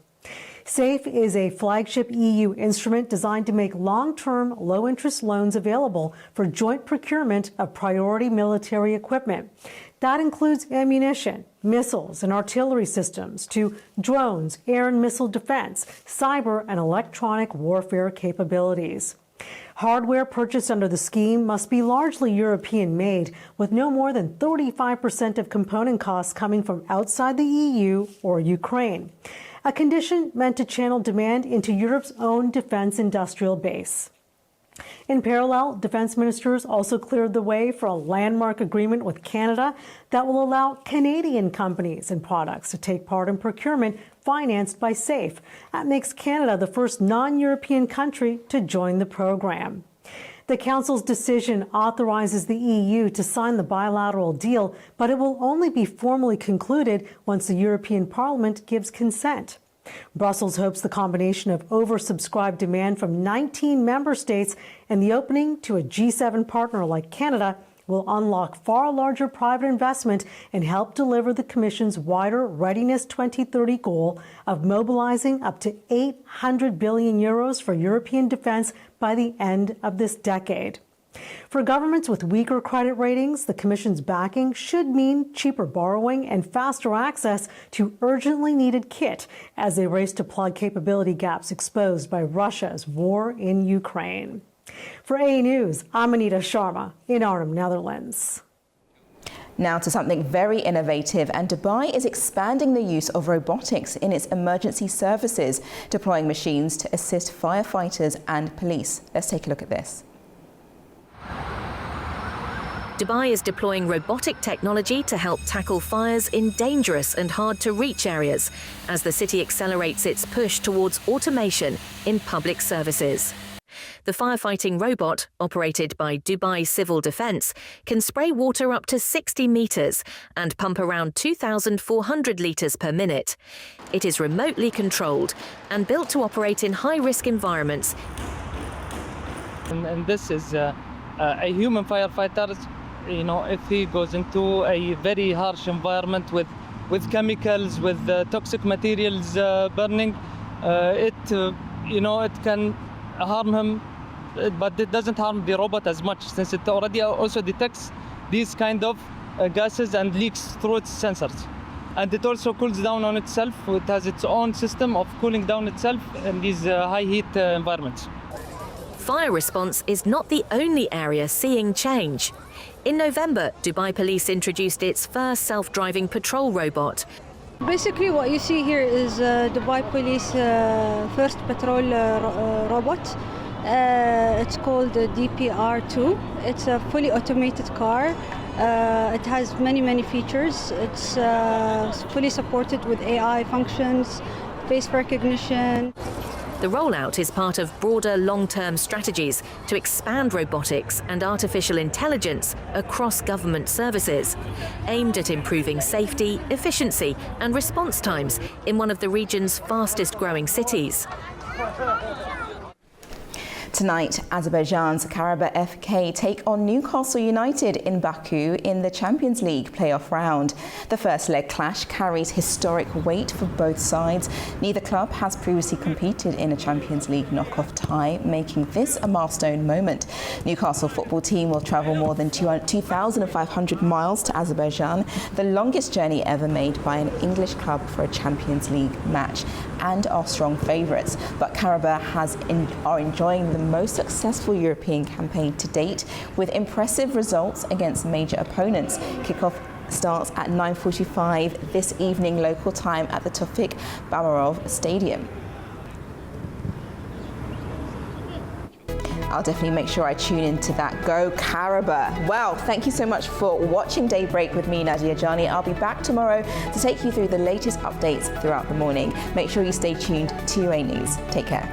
SAFE is a flagship EU instrument designed to make long-term, low-interest loans available for joint procurement of priority military equipment. That includes ammunition, missiles, and artillery systems to drones, air and missile defense, cyber and electronic warfare capabilities. Hardware purchased under the scheme must be largely European-made, with no more than 35% of component costs coming from outside the EU or Ukraine. A condition meant to channel demand into Europe's own defense industrial base. In parallel, defense ministers also cleared the way for a landmark agreement with Canada that will allow Canadian companies and products to take part in procurement financed by SAFE. That makes Canada the first non-European country to join the program. The Council's decision authorizes the EU to sign the bilateral deal, but it will only be formally concluded once the European Parliament gives consent. Brussels hopes the combination of oversubscribed demand from 19 member states and the opening to a G7 partner like Canada will unlock far larger private investment and help deliver the Commission's wider Readiness 2030 goal of mobilizing up to €800 billion for European defense by the end of this decade. For governments with weaker credit ratings, the Commission's backing should mean cheaper borrowing and faster access to urgently needed kit as they race to plug capability gaps exposed by Russia's war in Ukraine. For A News, I'm Anita Sharma in Arnhem, Netherlands. Now to something very innovative, and Dubai is expanding the use of robotics in its emergency services, deploying machines to assist firefighters and police. Let's take a look at this. Dubai is deploying robotic technology to help tackle fires in dangerous and hard-to-reach areas as the city accelerates its push towards automation in public services. The firefighting robot, operated by Dubai Civil Defence, can spray water up to 60 metres and pump around 2,400 litres per minute. It is remotely controlled and built to operate in high-risk environments. And this is a human firefighter. You know, if he goes into a very harsh environment with chemicals, with toxic materials burning, it can harm him, but it doesn't harm the robot as much, since it already also detects these kind of gases and leaks through its sensors. And it also cools down on itself. It has its own system of cooling down itself in these high heat environments. Fire response is not the only area seeing change. In November, Dubai Police introduced its first self-driving patrol robot. Basically, what you see here is Dubai Police first patrol robot. It's called DPR2. It's a fully automated car. It has many features. It's fully supported with AI functions, face recognition. The rollout is part of broader long-term strategies to expand robotics and artificial intelligence across government services, aimed at improving safety, efficiency and response times in one of the region's fastest-growing cities. Tonight, Azerbaijan's Karabakh FK take on Newcastle United in Baku in the Champions League playoff round. The first leg clash carries historic weight for both sides. Neither club has previously competed in a Champions League knockoff tie, making this a milestone moment. Newcastle football team will travel more than 2,500 miles to Azerbaijan, the longest journey ever made by an English club for a Champions League match, and are strong favourites. But Karabakh are enjoying the most successful European campaign to date, with impressive results against major opponents. Kickoff starts at 9:45 this evening local time at the Tofik Bamarov Stadium. I'll definitely make sure I tune into that. Go Karabakh. Well, thank you so much for watching Daybreak with me, Nadia Jani. I'll be back tomorrow to take you through the latest updates throughout the morning. Make sure you stay tuned to UA News. Take care.